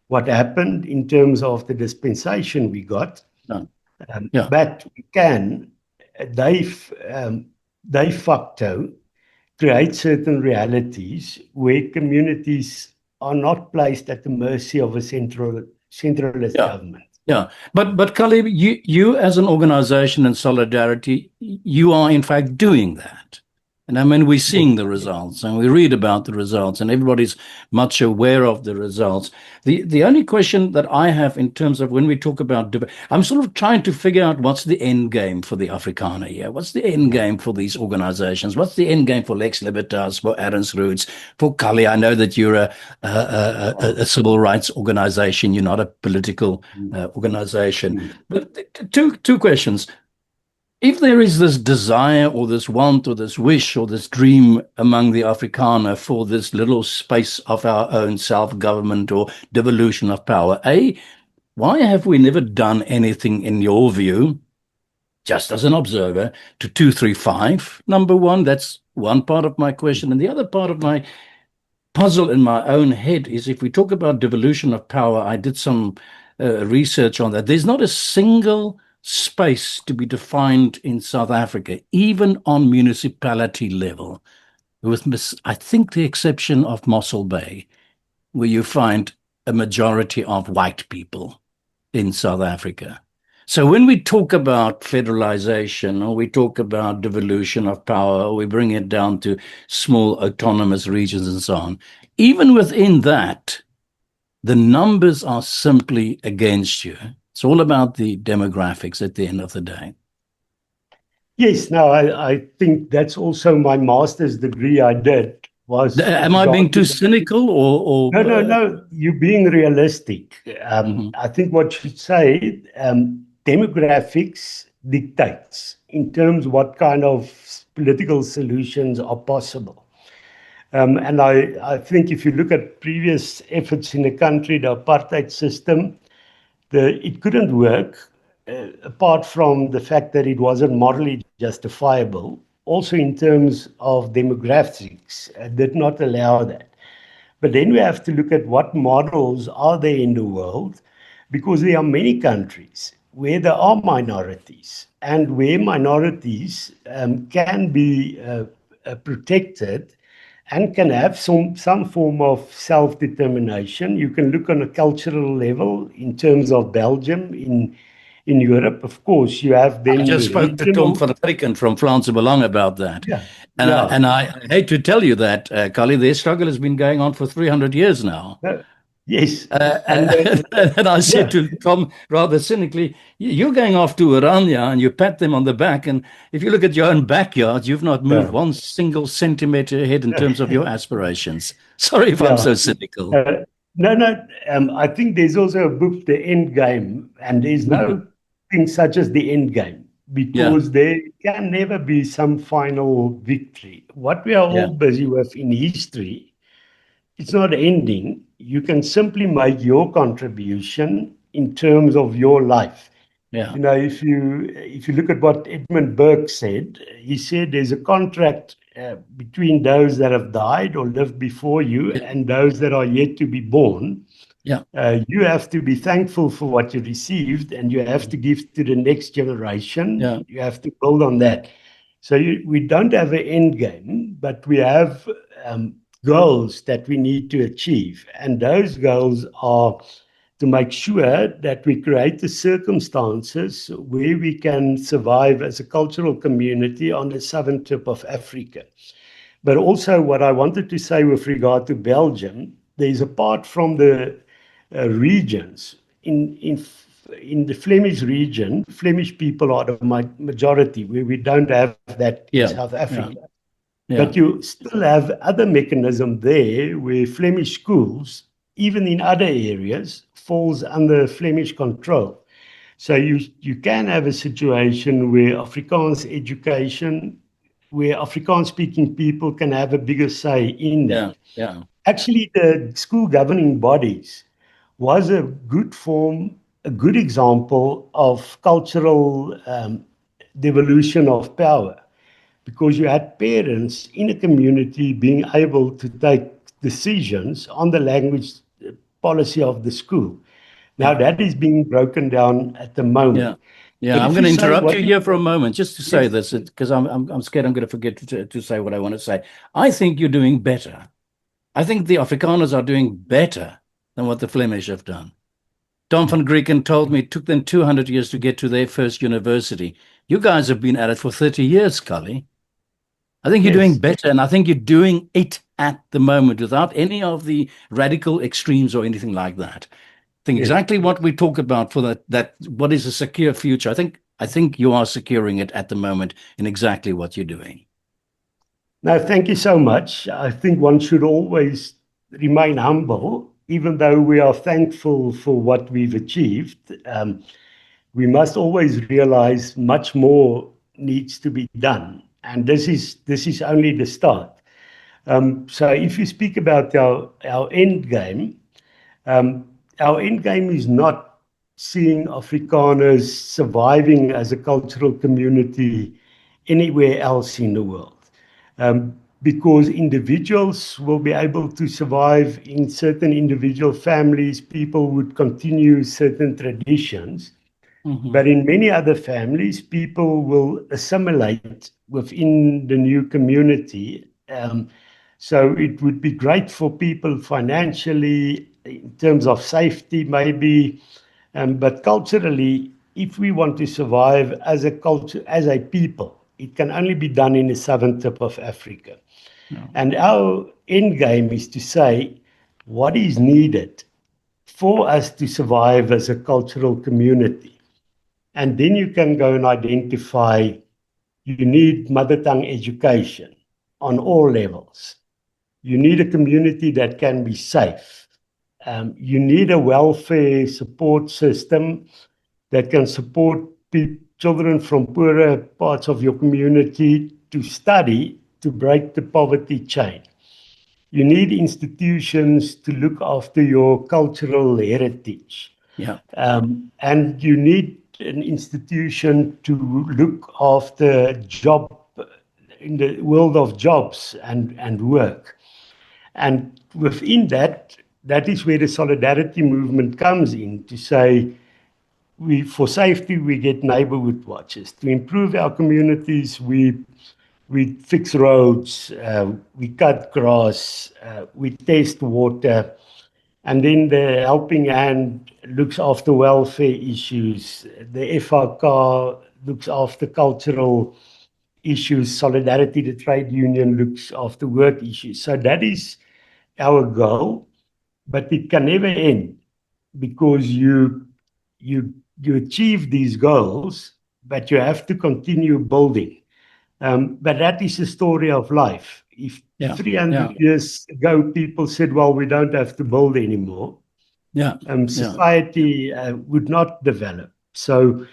what happened in terms of the dispensation we got, but we can, de facto, create certain realities where communities are not placed at the mercy of a centralist government. But Kali, you as an organization in Solidarity, you are in fact doing that. And I mean, we're seeing the results and we read about the results and everybody's much aware of the results. The only question that I have in terms of when we talk about, I'm sort of trying to figure out what's the end game for the Afrikaner here. What's the end game for these organizations? What's the end game for Lex Libertas, for Ernst Roots, for Kali? I know that you're a civil rights organization. You're not a political organization. But two questions. If there is this desire or this want or this wish or this dream among the Afrikaner for this little space of our own self-government or devolution of power, why have we never done anything, in your view, just as an observer, to 235? Number one, that's one part of my question. And the other part of my puzzle in my own head is, if we talk about devolution of power, I did some research on that. There's not a single space to be defined in South Africa, even on municipality level, with, I think, the exception of Mossel Bay, where you find a majority of white people in South Africa. So when we talk about federalization, or we talk about devolution of power, or we bring it down to small autonomous regions and so on, even within that, the numbers are simply against you. It's all about the demographics at the end of the day. Yes, no, I think that's also my master's degree I did. Am I being too cynical or No, you're being realistic. I think what you say, demographics dictates in terms of what kind of political solutions are possible. And I think if you look at previous efforts in the country, the apartheid system, it couldn't work apart from the fact that it wasn't morally justifiable. Also, in terms of demographics, did not allow that. But then we have to look at what models are there in the world, because there are many countries where there are minorities and where minorities can be protected and can have some form of self-determination. You can look on a cultural level in terms of Belgium, in Europe. Of course, you have I then just the spoke to Tom regional. van Grieken from Vlaamse Belang about that. Yeah, And, yeah. I hate to tell you that, Kali, their struggle has been going on for 300 years now. Yes, and And I said yeah, to Tom rather cynically, you're going off to Orania and you pat them on the back. And if you look at your own backyard, you've not moved yeah, one single centimeter ahead in terms of your aspirations. Sorry if I'm yeah. so cynical. No, no. I think there's also a book, The End Game, and there's no thing such as the end game, Yeah, because there can never be some final victory. What we are yeah, all busy with in history, it's not ending. You can simply make your contribution in terms of your life. yeah, You know, if you look at what Edmund Burke said, he said there's a contract between those that have died or lived before you yeah, and those that are yet to be born. yeah, You have to be thankful for what you received, and you have to give to the next generation. yeah, You have to build on that. So we don't have an end game, but we have goals that we need to achieve, and those goals are to make sure that we create the circumstances where we can survive as a cultural community on the southern tip of Africa. But also, what I wanted to say with regard to Belgium, there's apart from the regions in the Flemish region, Flemish people are the majority, where we don't have that in yeah, South yeah, Africa. yeah, But you still have other mechanism there where Flemish schools, even in other areas, falls under Flemish control. So you can have a situation where Afrikaans education, where Afrikaans speaking people can have a bigger say in yeah, that. yeah, Actually, the school governing bodies was a good form, a good example of cultural devolution of power, because you had parents in a community being able to take decisions on the language policy of the school. Now yeah. that is being broken down at the Yeah. moment. Yeah, But I'm if going you to say interrupt what you you here for a moment just to say yes, this because I'm scared I'm going to forget to say what I want to say. I think you're doing better. I think the Afrikaners are doing better than what the Flemish have done. Tom van Grieken told me it took them 200 years to get to their first university. You guys have been at it for 30 years, Cully. I think you're doing yes. better, and I think you're doing it at the moment without any of the radical extremes or anything like that. Think Yes. exactly what we talk about for that what is a secure future. I think you are securing it at the moment in exactly what you're doing. No, thank you so much. I think one should always remain humble, even though we are thankful for what we've achieved. We must always realize much more needs to be done, and this is only the start. So, if you speak about our end game, um, our end game is not seeing Afrikaners surviving as a cultural community anywhere else in the world. Because individuals will be able to survive in certain individual families, people would continue certain traditions. Mm-hmm. But in many other families, people will assimilate within the new community. So it would be great for people financially, in terms of safety, maybe, but culturally, if we want to survive as a culture, as a people, it can only be done in the southern tip of Africa. No. And our end game is to say what is needed for us to survive as a cultural community. And then you can go and identify you need mother tongue education on all levels. You need a community that can be safe. You need a welfare support system that can support children from poorer parts of your community to study to break the poverty chain. You need institutions to look after your cultural heritage. Yeah. And you need an institution to look after job in the world of jobs and work. And within that, that is where the solidarity movement comes in to say, for safety, we get neighborhood watches. To improve our communities, we fix roads, we cut grass, we test water, and then the helping hand looks after welfare issues. The FRK looks after cultural issues. Solidarity, the trade union, looks after work issues. So that is our goal, but it can never end because you achieve these goals, but you have to continue building. But that is the story of life. If 300 years ago people said, well, we don't have to build anymore, society would not develop. So,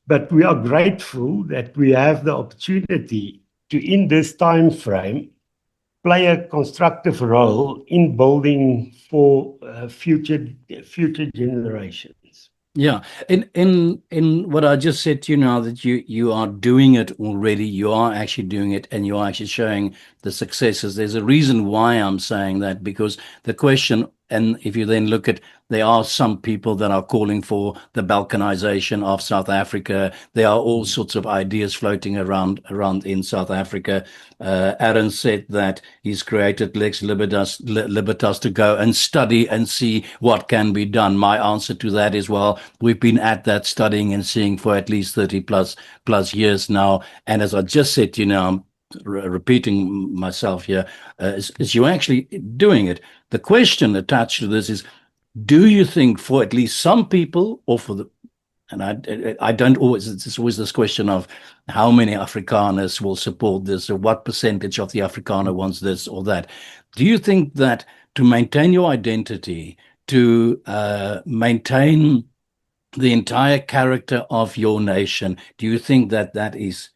but we are grateful that we have the opportunity to, in this time frame, play a constructive role in building for future generations. Yeah, in what I just said to you now, that you are doing it already, you are actually doing it, and you are actually showing the successes. There's a reason why I'm saying that, because the question, and if you then look at, there are some people that are calling for the balkanization of South Africa. There are all sorts of ideas floating around in South Africa. Aaron said that he's created Lex Libertas to go and study and see what can be done. My answer to that is, well, we've been at that studying and seeing for at least 30 plus years now. And as I just said, I'm repeating myself here, is you actually doing it. The question attached to this is, do you think for at least some people, or for the, and I don't always, it's always this question of how many Afrikaners will support this, or what percentage of the Afrikaner wants this or that. Do you think that to maintain your identity, to maintain the entire character of your nation, do you think that that is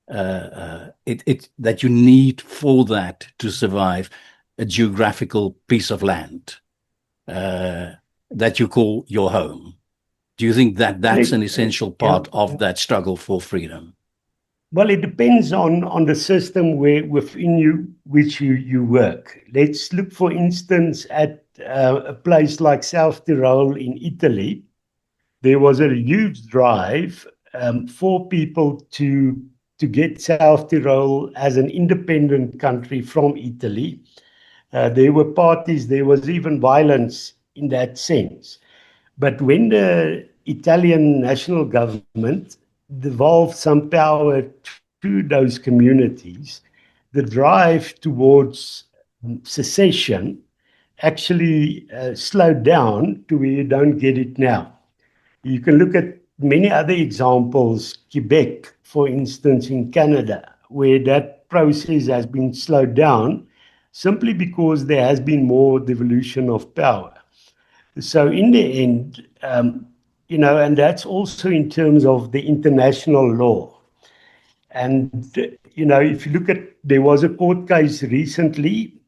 that you need for that to survive a geographical piece of land that you call your home? Do you think that that's an essential part of that struggle for freedom? Well, it depends on the system within which you work. Let's look, for instance, at a place like South Tyrol in Italy. There was a huge drive for people to get South Tyrol as an independent country from Italy. There were parties, there was even violence in that sense. But when the Italian national government devolved some power to those communities, the drive towards secession actually slowed down to where you don't get it now. You can look at many other examples, Quebec, for instance, in Canada, where that process has been slowed down simply because there has been more devolution of power. So in the end, and that's also in terms of the international law. And, if you look at, there was a court case recently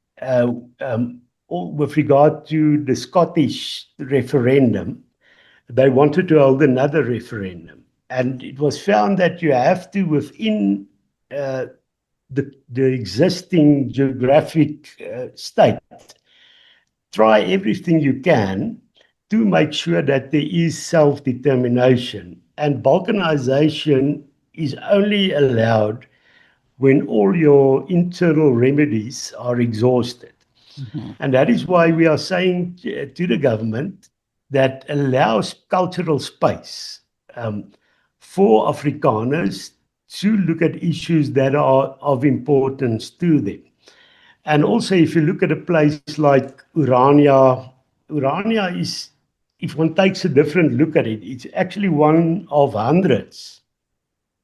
with regard to the Scottish referendum. They wanted to hold another referendum. And it was found that you have to, within the existing geographic state, try everything you can to make sure that there is self-determination. And balkanization is only allowed when all your internal remedies are exhausted. Mm-hmm. And that is why we are saying to the government that allows cultural space for Afrikaners to look at issues that are of importance to them. And also, if you look at a place like Urania is, if one takes a different look at it, it's actually one of hundreds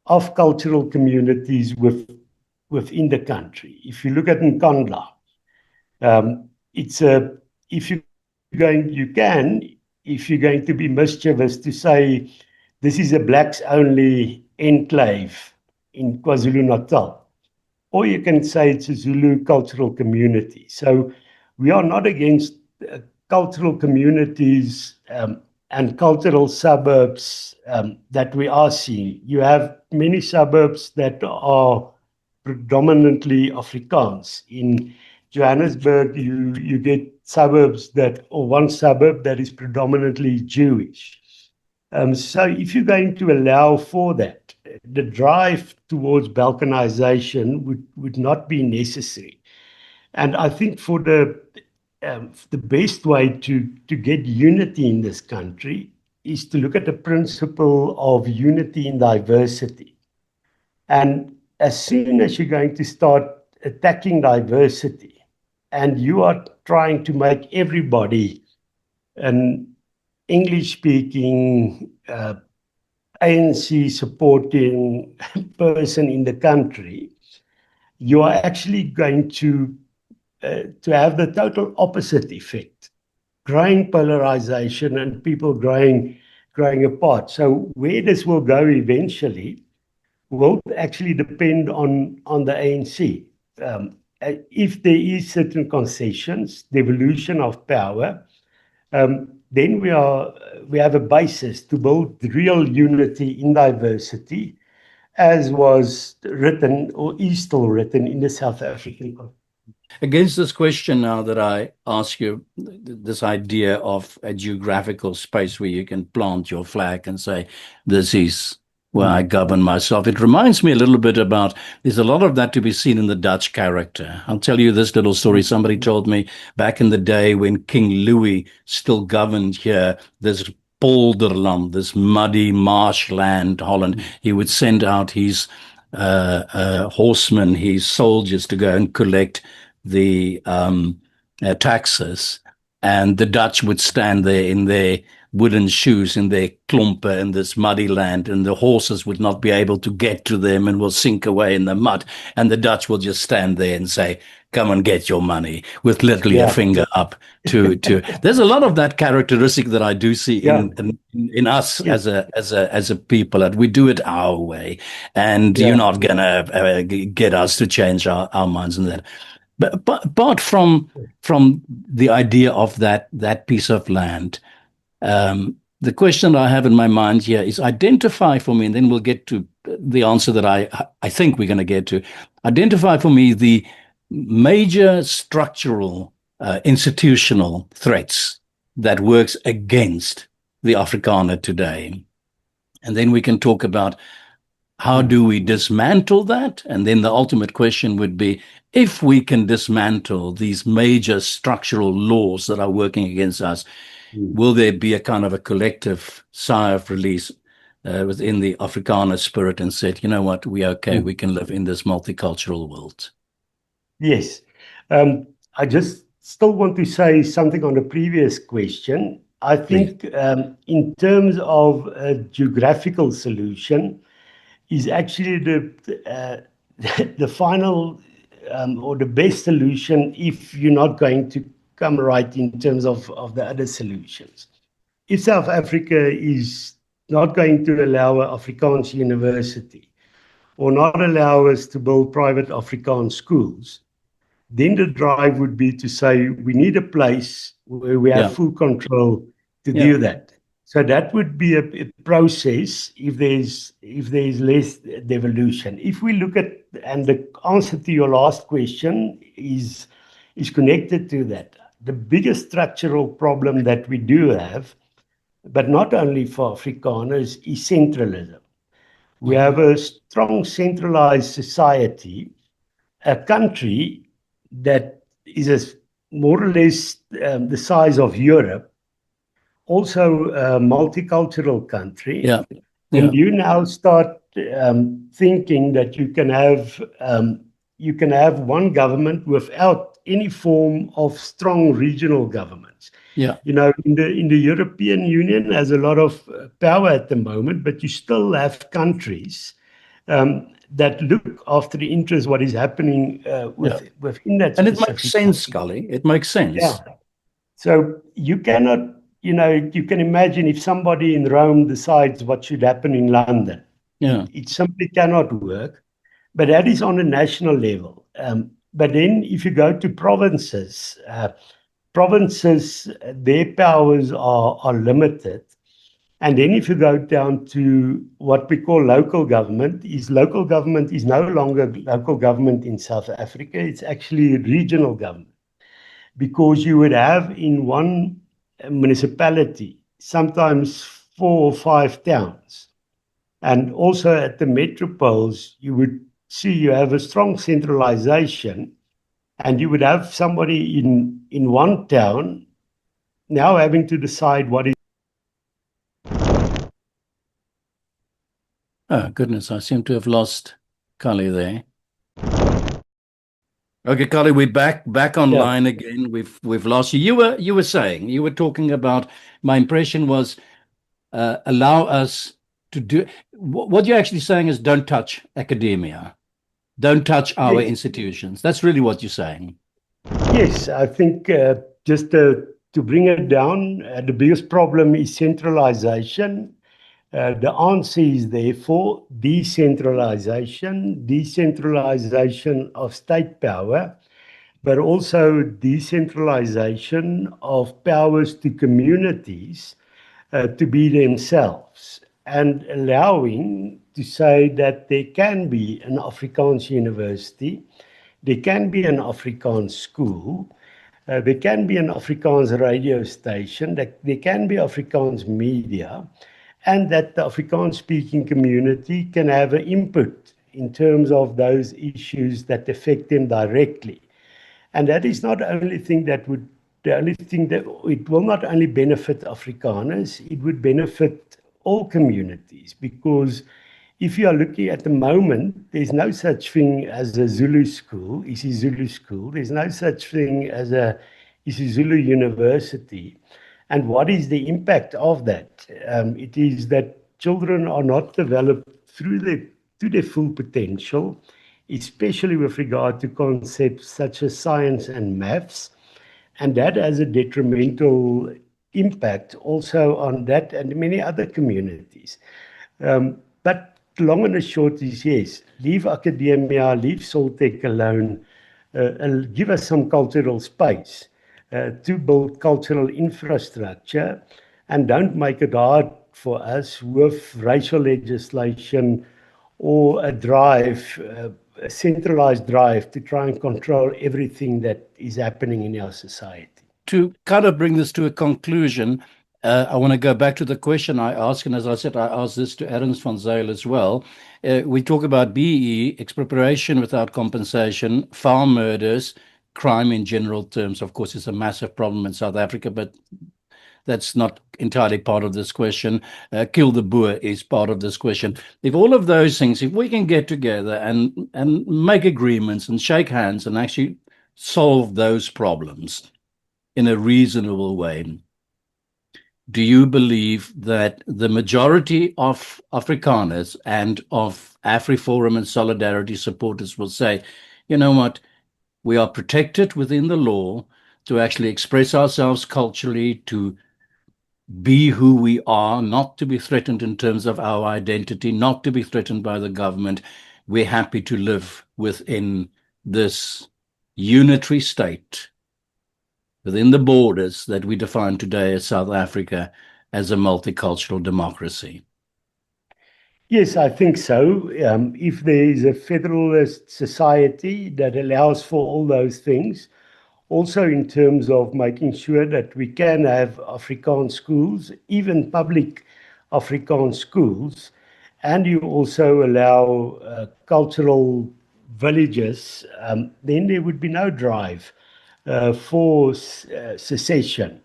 of cultural communities within the country. If you look at Nkandla, if you're going to be mischievous, to say this is a blacks only enclave in KwaZulu-Natal, or you can say it's a Zulu cultural community. So we are not against cultural communities and cultural suburbs that we are seeing. You have many suburbs that are predominantly Afrikaans. In Johannesburg, you get suburbs or one suburb that is predominantly Jewish. So if you're going to allow for that, the drive towards balkanization would not be necessary. And I think for the best way to get unity in this country is to look at the principle of unity in diversity. And as soon as you're going to start attacking diversity and you are trying to make everybody an English-speaking, ANC-supporting person in the country, you are actually going to have the total opposite effect, growing polarization and people growing apart. So where this will go eventually will actually depend on the ANC. If there is certain concessions, devolution of power, then we have a basis to build real unity in diversity, as was written or is still written in the South African Constitution. Against this question now that I ask you, this idea of a geographical space where you can plant your flag and say, this is where I govern myself. It reminds me a little bit about, there's a lot of that to be seen in the Dutch character. I'll tell you this little story. Somebody told me back in the day when King Louis still governed here, this polderland, this muddy marshland, Holland, he would send out his horsemen, his soldiers to go and collect the taxes, and the Dutch would stand there in their wooden shoes, in their klompen, in this muddy land, and the horses would not be able to get to them and will sink away in the mud. And the Dutch will just stand there and say, come and get your money, with literally a finger up to there's a lot of that characteristic that I do see in us as a people, that we do it our way, and you're not gonna get us to change our minds on that. But apart from the idea of that piece of land, the question I have in my mind here is identify for me, and then we'll get to the answer that I think we're going to get to. Identify for me the major structural, institutional threats that works against the Afrikaner today. And then we can talk about how do we dismantle that? And then the ultimate question would be, if we can dismantle these major structural laws that are working against us, will there be a kind of a collective sigh of release within the Afrikaner spirit and said, you know what, we're okay, we can live in this multicultural world? Yes. I just still want to say something on the previous question. I think in terms of a geographical solution is actually the final or the best solution if you're not going to come right in terms of the other solutions. If South Africa is not going to allow an Afrikaans university or not allow us to build private Afrikaans schools, then the drive would be to say we need a place where we have full control to do that. So that would be a process if there's less devolution. If we look at, and the answer to your last question is connected to that. The biggest structural problem that we do have, but not only for Afrikaners, is centralism. We have a strong centralized society, a country that is more or less the size of Europe, also a multicultural country. And you now start thinking that you can have one government without any form of strong regional governments. You know, in the European Union has a lot of power at the moment, but you still have countries that look after the interest, what is happening within that. And it makes sense, Scully. It makes sense. Yeah. So you cannot, you know, you can imagine if somebody in Rome decides what should happen in London. It simply cannot work. But that is on a national level. But then if you go to provinces, their powers are limited. And then if you go down to what we call local government is no longer local government in South Africa. It's actually regional government, because you would have in one municipality sometimes 4 or 5 towns. And also at the metropoles, you would see you have a strong centralization, and you would have somebody in one town now having to decide what is. Oh, goodness, I seem to have lost Kali there. Okay, Kali, we're back online again. We've lost you. You were saying, you were talking about, my impression was, allow us to do, what you're actually saying is don't touch academia. Don't touch our institutions. That's really what you're saying. Yes, I think just to bring it down, the biggest problem is centralization. The answer is therefore decentralization of state power, but also decentralization of powers to communities to be themselves, and allowing to say that there can be an Afrikaans university, there can be an Afrikaans school, there can be an Afrikaans radio station, there can be Afrikaans media, and that the Afrikaans-speaking community can have an input in terms of those issues that affect them directly. And that is not the only thing that it will not only benefit Afrikaners, it would benefit all communities, because if you are looking at the moment, there's no such thing as a Zulu school, isiZulu school. There's no such thing as a isiZulu university. And what is the impact of that? It is that children are not developed to their full potential, especially with regard to concepts such as science and maths. And that has a detrimental impact also on that and many other communities. But long and the short is, yes, leave academia, leave Soltech alone, and give us some cultural space to build cultural infrastructure, and don't make it hard for us with racial legislation or a centralized drive to try and control everything that is happening in our society. To kind of bring this to a conclusion, I want to go back to the question I asked, and as I said, I asked this to Erns van Zyl as well. We talk about BE, expropriation without compensation, farm murders, crime in general terms. Of course, it's a massive problem in South Africa, but that's not entirely part of this question. Kill the Boer is part of this question. If all of those things, if we can get together and make agreements and shake hands and actually solve those problems in a reasonable way, do you believe that the majority of Afrikaners and of AfriForum and Solidarity supporters will say, you know what, we are protected within the law to actually express ourselves culturally, to be who we are, not to be threatened in terms of our identity, not to be threatened by the government. We're happy to live within this unitary state, within the borders that we define today as South Africa as a multicultural democracy? Yes, I think so. If there is a federalist society that allows for all those things, also in terms of making sure that we can have Afrikaans schools, even public Afrikaans schools, and you also allow cultural villages, then there would be no drive for secession.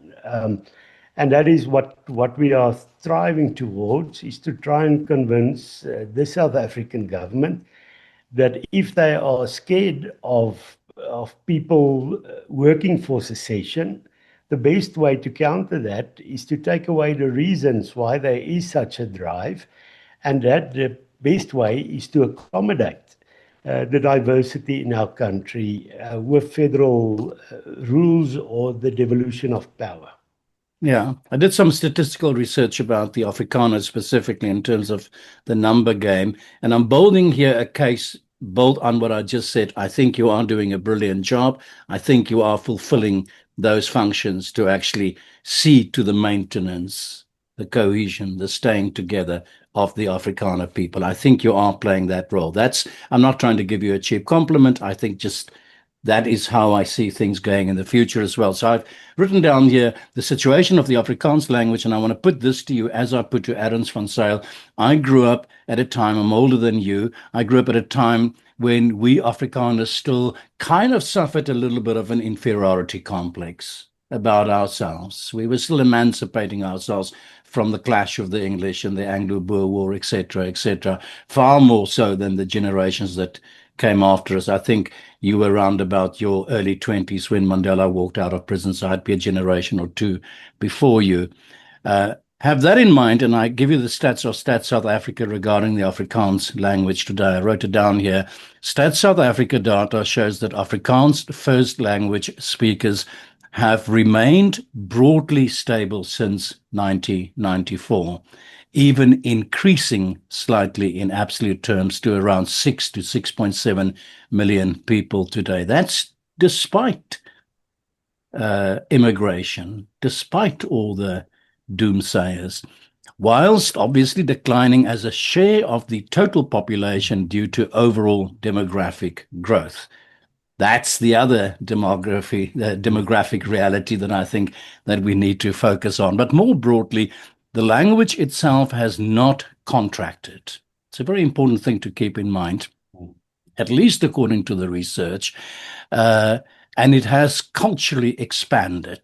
And that is what we are striving towards, is to try and convince the South African government that if they are scared of people working for secession, the best way to counter that is to take away the reasons why there is such a drive, and that the best way is to accommodate the diversity in our country with federal rules or the devolution of power. Yeah, I did some statistical research about the Afrikaners specifically in terms of the number game, and I'm building here a case build on what I just said. I think you are doing a brilliant job. I think you are fulfilling those functions to actually see to the maintenance, the cohesion, the staying together of the Afrikaner people. I think you are playing that role. I'm not trying to give you a cheap compliment. I think just that is how I see things going in the future as well. So I've written down here the situation of the Afrikaans language, and I want to put this to you as I put to Adams van Zyl. I grew up at a time, I'm older than you, I grew up at a time when we Afrikaners still kind of suffered a little bit of an inferiority complex about ourselves. We were still emancipating ourselves from the clash of the English and the Anglo-Boer War, etc., far more so than the generations that came after us. I think you were around about your early 20s when Mandela walked out of prison, so I'd be a generation or two before you. Have that in mind, and I give you the stats of Stats South Africa regarding the Afrikaans language today. I wrote it down here. Stats South Africa data shows that Afrikaans first language speakers have remained broadly stable since 1994, even increasing slightly in absolute terms to around 6 to 6.7 million people today. That's despite immigration, despite all the doomsayers, whilst obviously declining as a share of the total population due to overall demographic growth. That's the other demographic reality that I think that we need to focus on. But more broadly, the language itself has not contracted. It's a very important thing to keep in mind, at least according to the research, and it has culturally expanded.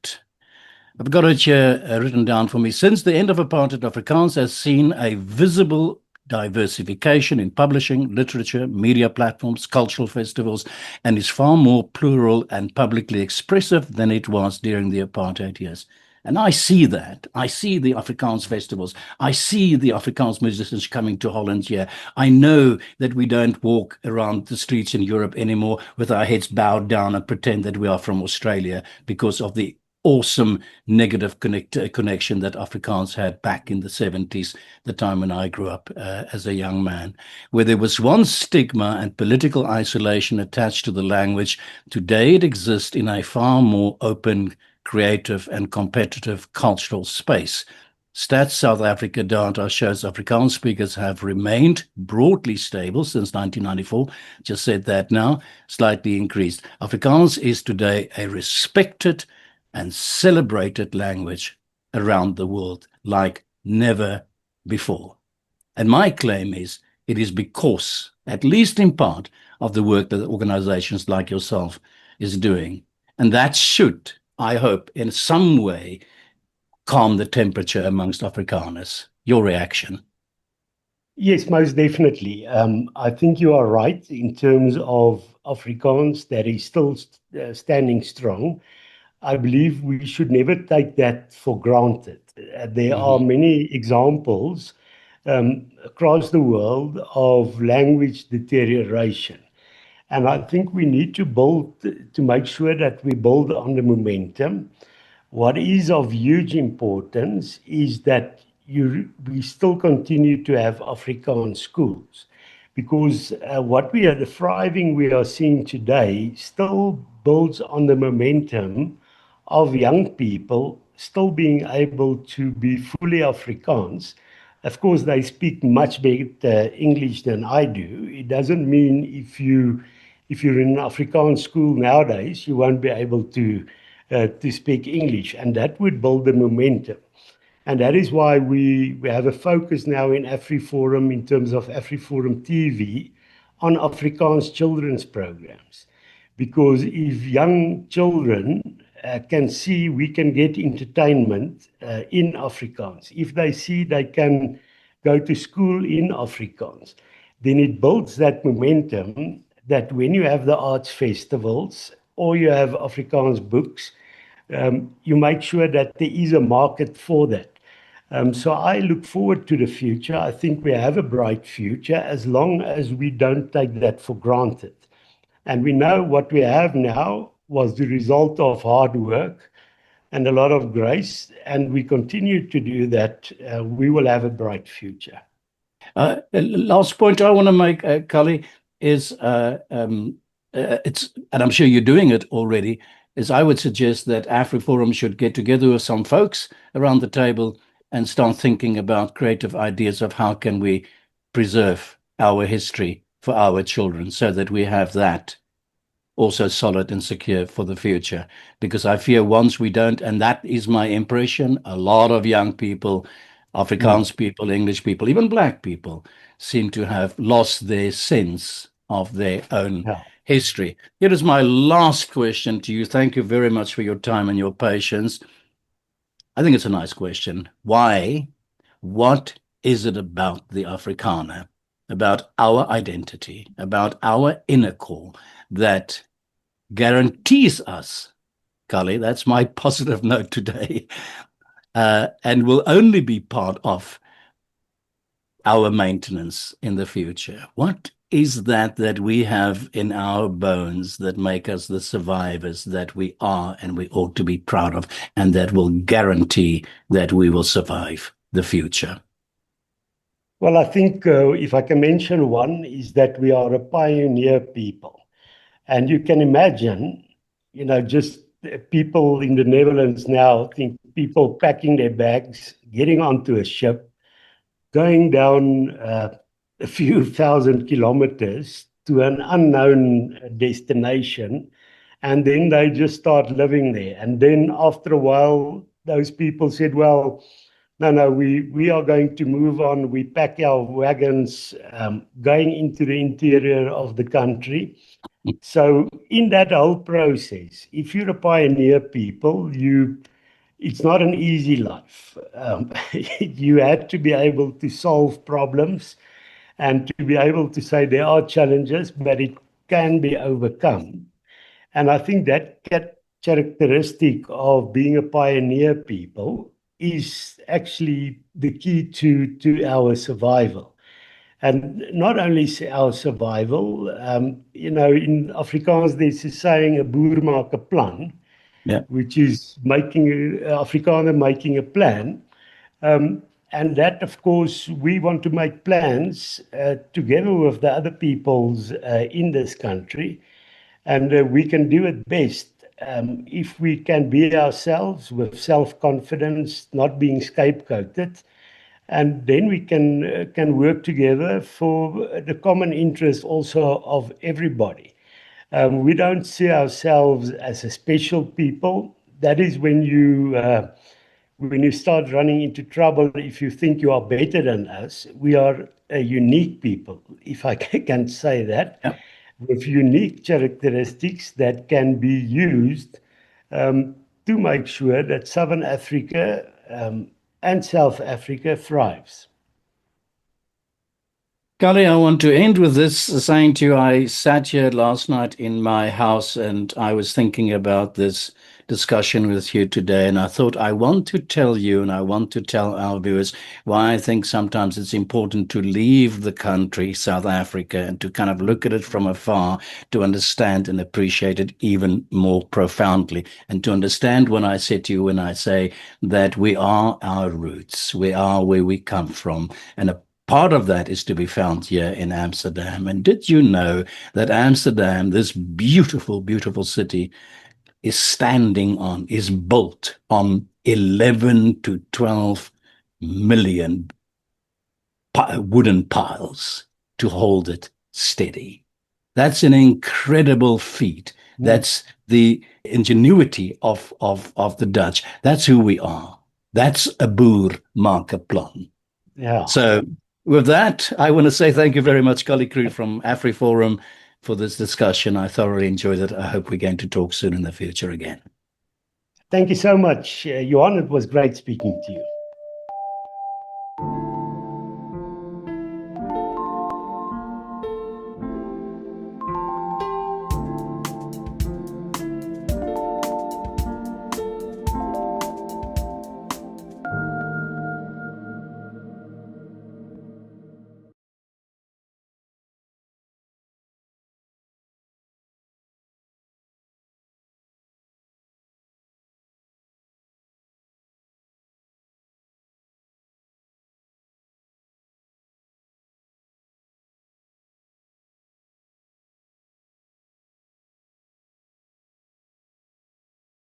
I've got it here written down for me. Since the end of apartheid, Afrikaans has seen a visible diversification in publishing, literature, media platforms, cultural festivals, and is far more plural and publicly expressive than it was during the apartheid years. And I see that. I see the Afrikaans festivals. I see the Afrikaans musicians coming to Holland here. I know that we don't walk around the streets in Europe anymore with our heads bowed down and pretend that we are from Australia because of the awesome negative connection that Afrikaans had back in the 70s, the time when I grew up as a young man, where there was once stigma and political isolation attached to the language. Today it exists in a far more open, creative and competitive cultural space. Stats South Africa data shows Afrikaans speakers have remained broadly stable since 1994. Just said that now, slightly increased. Afrikaans is today a respected and celebrated language around the world like never before. And my claim is it is because, at least in part, of the work that organizations like yourself is doing. And that should, I hope, in some way calm the temperature amongst Afrikaners. Your reaction? Yes, most definitely. I think you are right in terms of Afrikaans that is still standing strong. I believe we should never take that for granted. There are many examples across the world of language deterioration. And I think we need to make sure that we build on the momentum. What is of huge importance is that we still continue to have Afrikaans schools, because the thriving we are seeing today still builds on the momentum of young people still being able to be fully Afrikaans. Of course, they speak much better English than I do. It doesn't mean if you're in an Afrikaans school nowadays, you won't be able to speak English, and that would build the momentum. And that is why we have a focus now in AfriForum, in terms of AfriForum TV, on Afrikaans children's programs. Because if young children can see we can get entertainment in Afrikaans, if they see they can go to school in Afrikaans, then it builds that momentum that when you have the arts festivals or you have Afrikaans books, you make sure that there is a market for that. So I look forward to the future. I think we have a bright future as long as we don't take that for granted. And we know what we have now was the result of hard work and a lot of grace, and we continue to do that. We will have a bright future. Last point I want to make, Kali, is, and I'm sure you're doing it already, is I would suggest that AfriForum should get together with some folks around the table and start thinking about creative ideas of how can we preserve our history for our children so that we have that also solid and secure for the future. Because I fear once we don't, and that is my impression, a lot of young people, Afrikaans people, English people, even black people, seem to have lost their sense of their own history. Here is my last question to you. Thank you very much for your time and your patience. I think it's a nice question. Why? What is it about the Afrikaner, about our identity, about our inner core that guarantees us, Kali, that's my positive note today, and will only be part of our maintenance in the future? What is that we have in our bones that make us the survivors that we are and we ought to be proud of, and that will guarantee that we will survive the future? Well, I think if I can mention one, is that we are a pioneer people. And you can imagine, just people in the Netherlands now think people packing their bags, getting onto a ship, going down a few thousand kilometers to an unknown destination, and then they just start living there. And then after a while, those people said, well, no, we are going to move on. We pack our wagons, going into the interior of the country. So in that whole process, if you're a pioneer people, it's not an easy life. You had to be able to solve problems and to be able to say there are challenges, but it can be overcome. And I think that characteristic of being a pioneer people is actually the key to our survival. And not only our survival, in Afrikaans, there's a saying, 'n boer maak 'n plan, which is Afrikaner making a plan. And that, of course, we want to make plans together with the other peoples in this country. And we can do it best if we can be ourselves with self-confidence, not being scapegoated. And then we can work together for the common interest also of everybody. We don't see ourselves as a special people. That is when you start running into trouble if you think you are better than us. We are a unique people, if I can say that, with unique characteristics that can be used to make sure that Southern Africa and South Africa thrives. Kali, I want to end with this, saying to you, I sat here last night in my house and I was thinking about this discussion with you today, and I thought I want to tell you and I want to tell our viewers why I think sometimes it's important to leave the country, South Africa, and to kind of look at it from afar to understand and appreciate it even more profoundly, and to understand when I say to you, when I say that we are our roots, we are where we come from, and a part of that is to be found here in Amsterdam. And did you know that Amsterdam, this beautiful, beautiful city, is built on 11 to 12 million wooden piles to hold it steady? That's an incredible feat. That's the ingenuity of the Dutch. That's who we are. That's 'n boer maak 'n plan. Yeah. So with that, I want to say thank you very much, Kali Kriel from AfriForum, for this discussion. I thoroughly enjoyed it. I hope we're going to talk soon in the future again. Thank you so much, Johan. It was great speaking to you.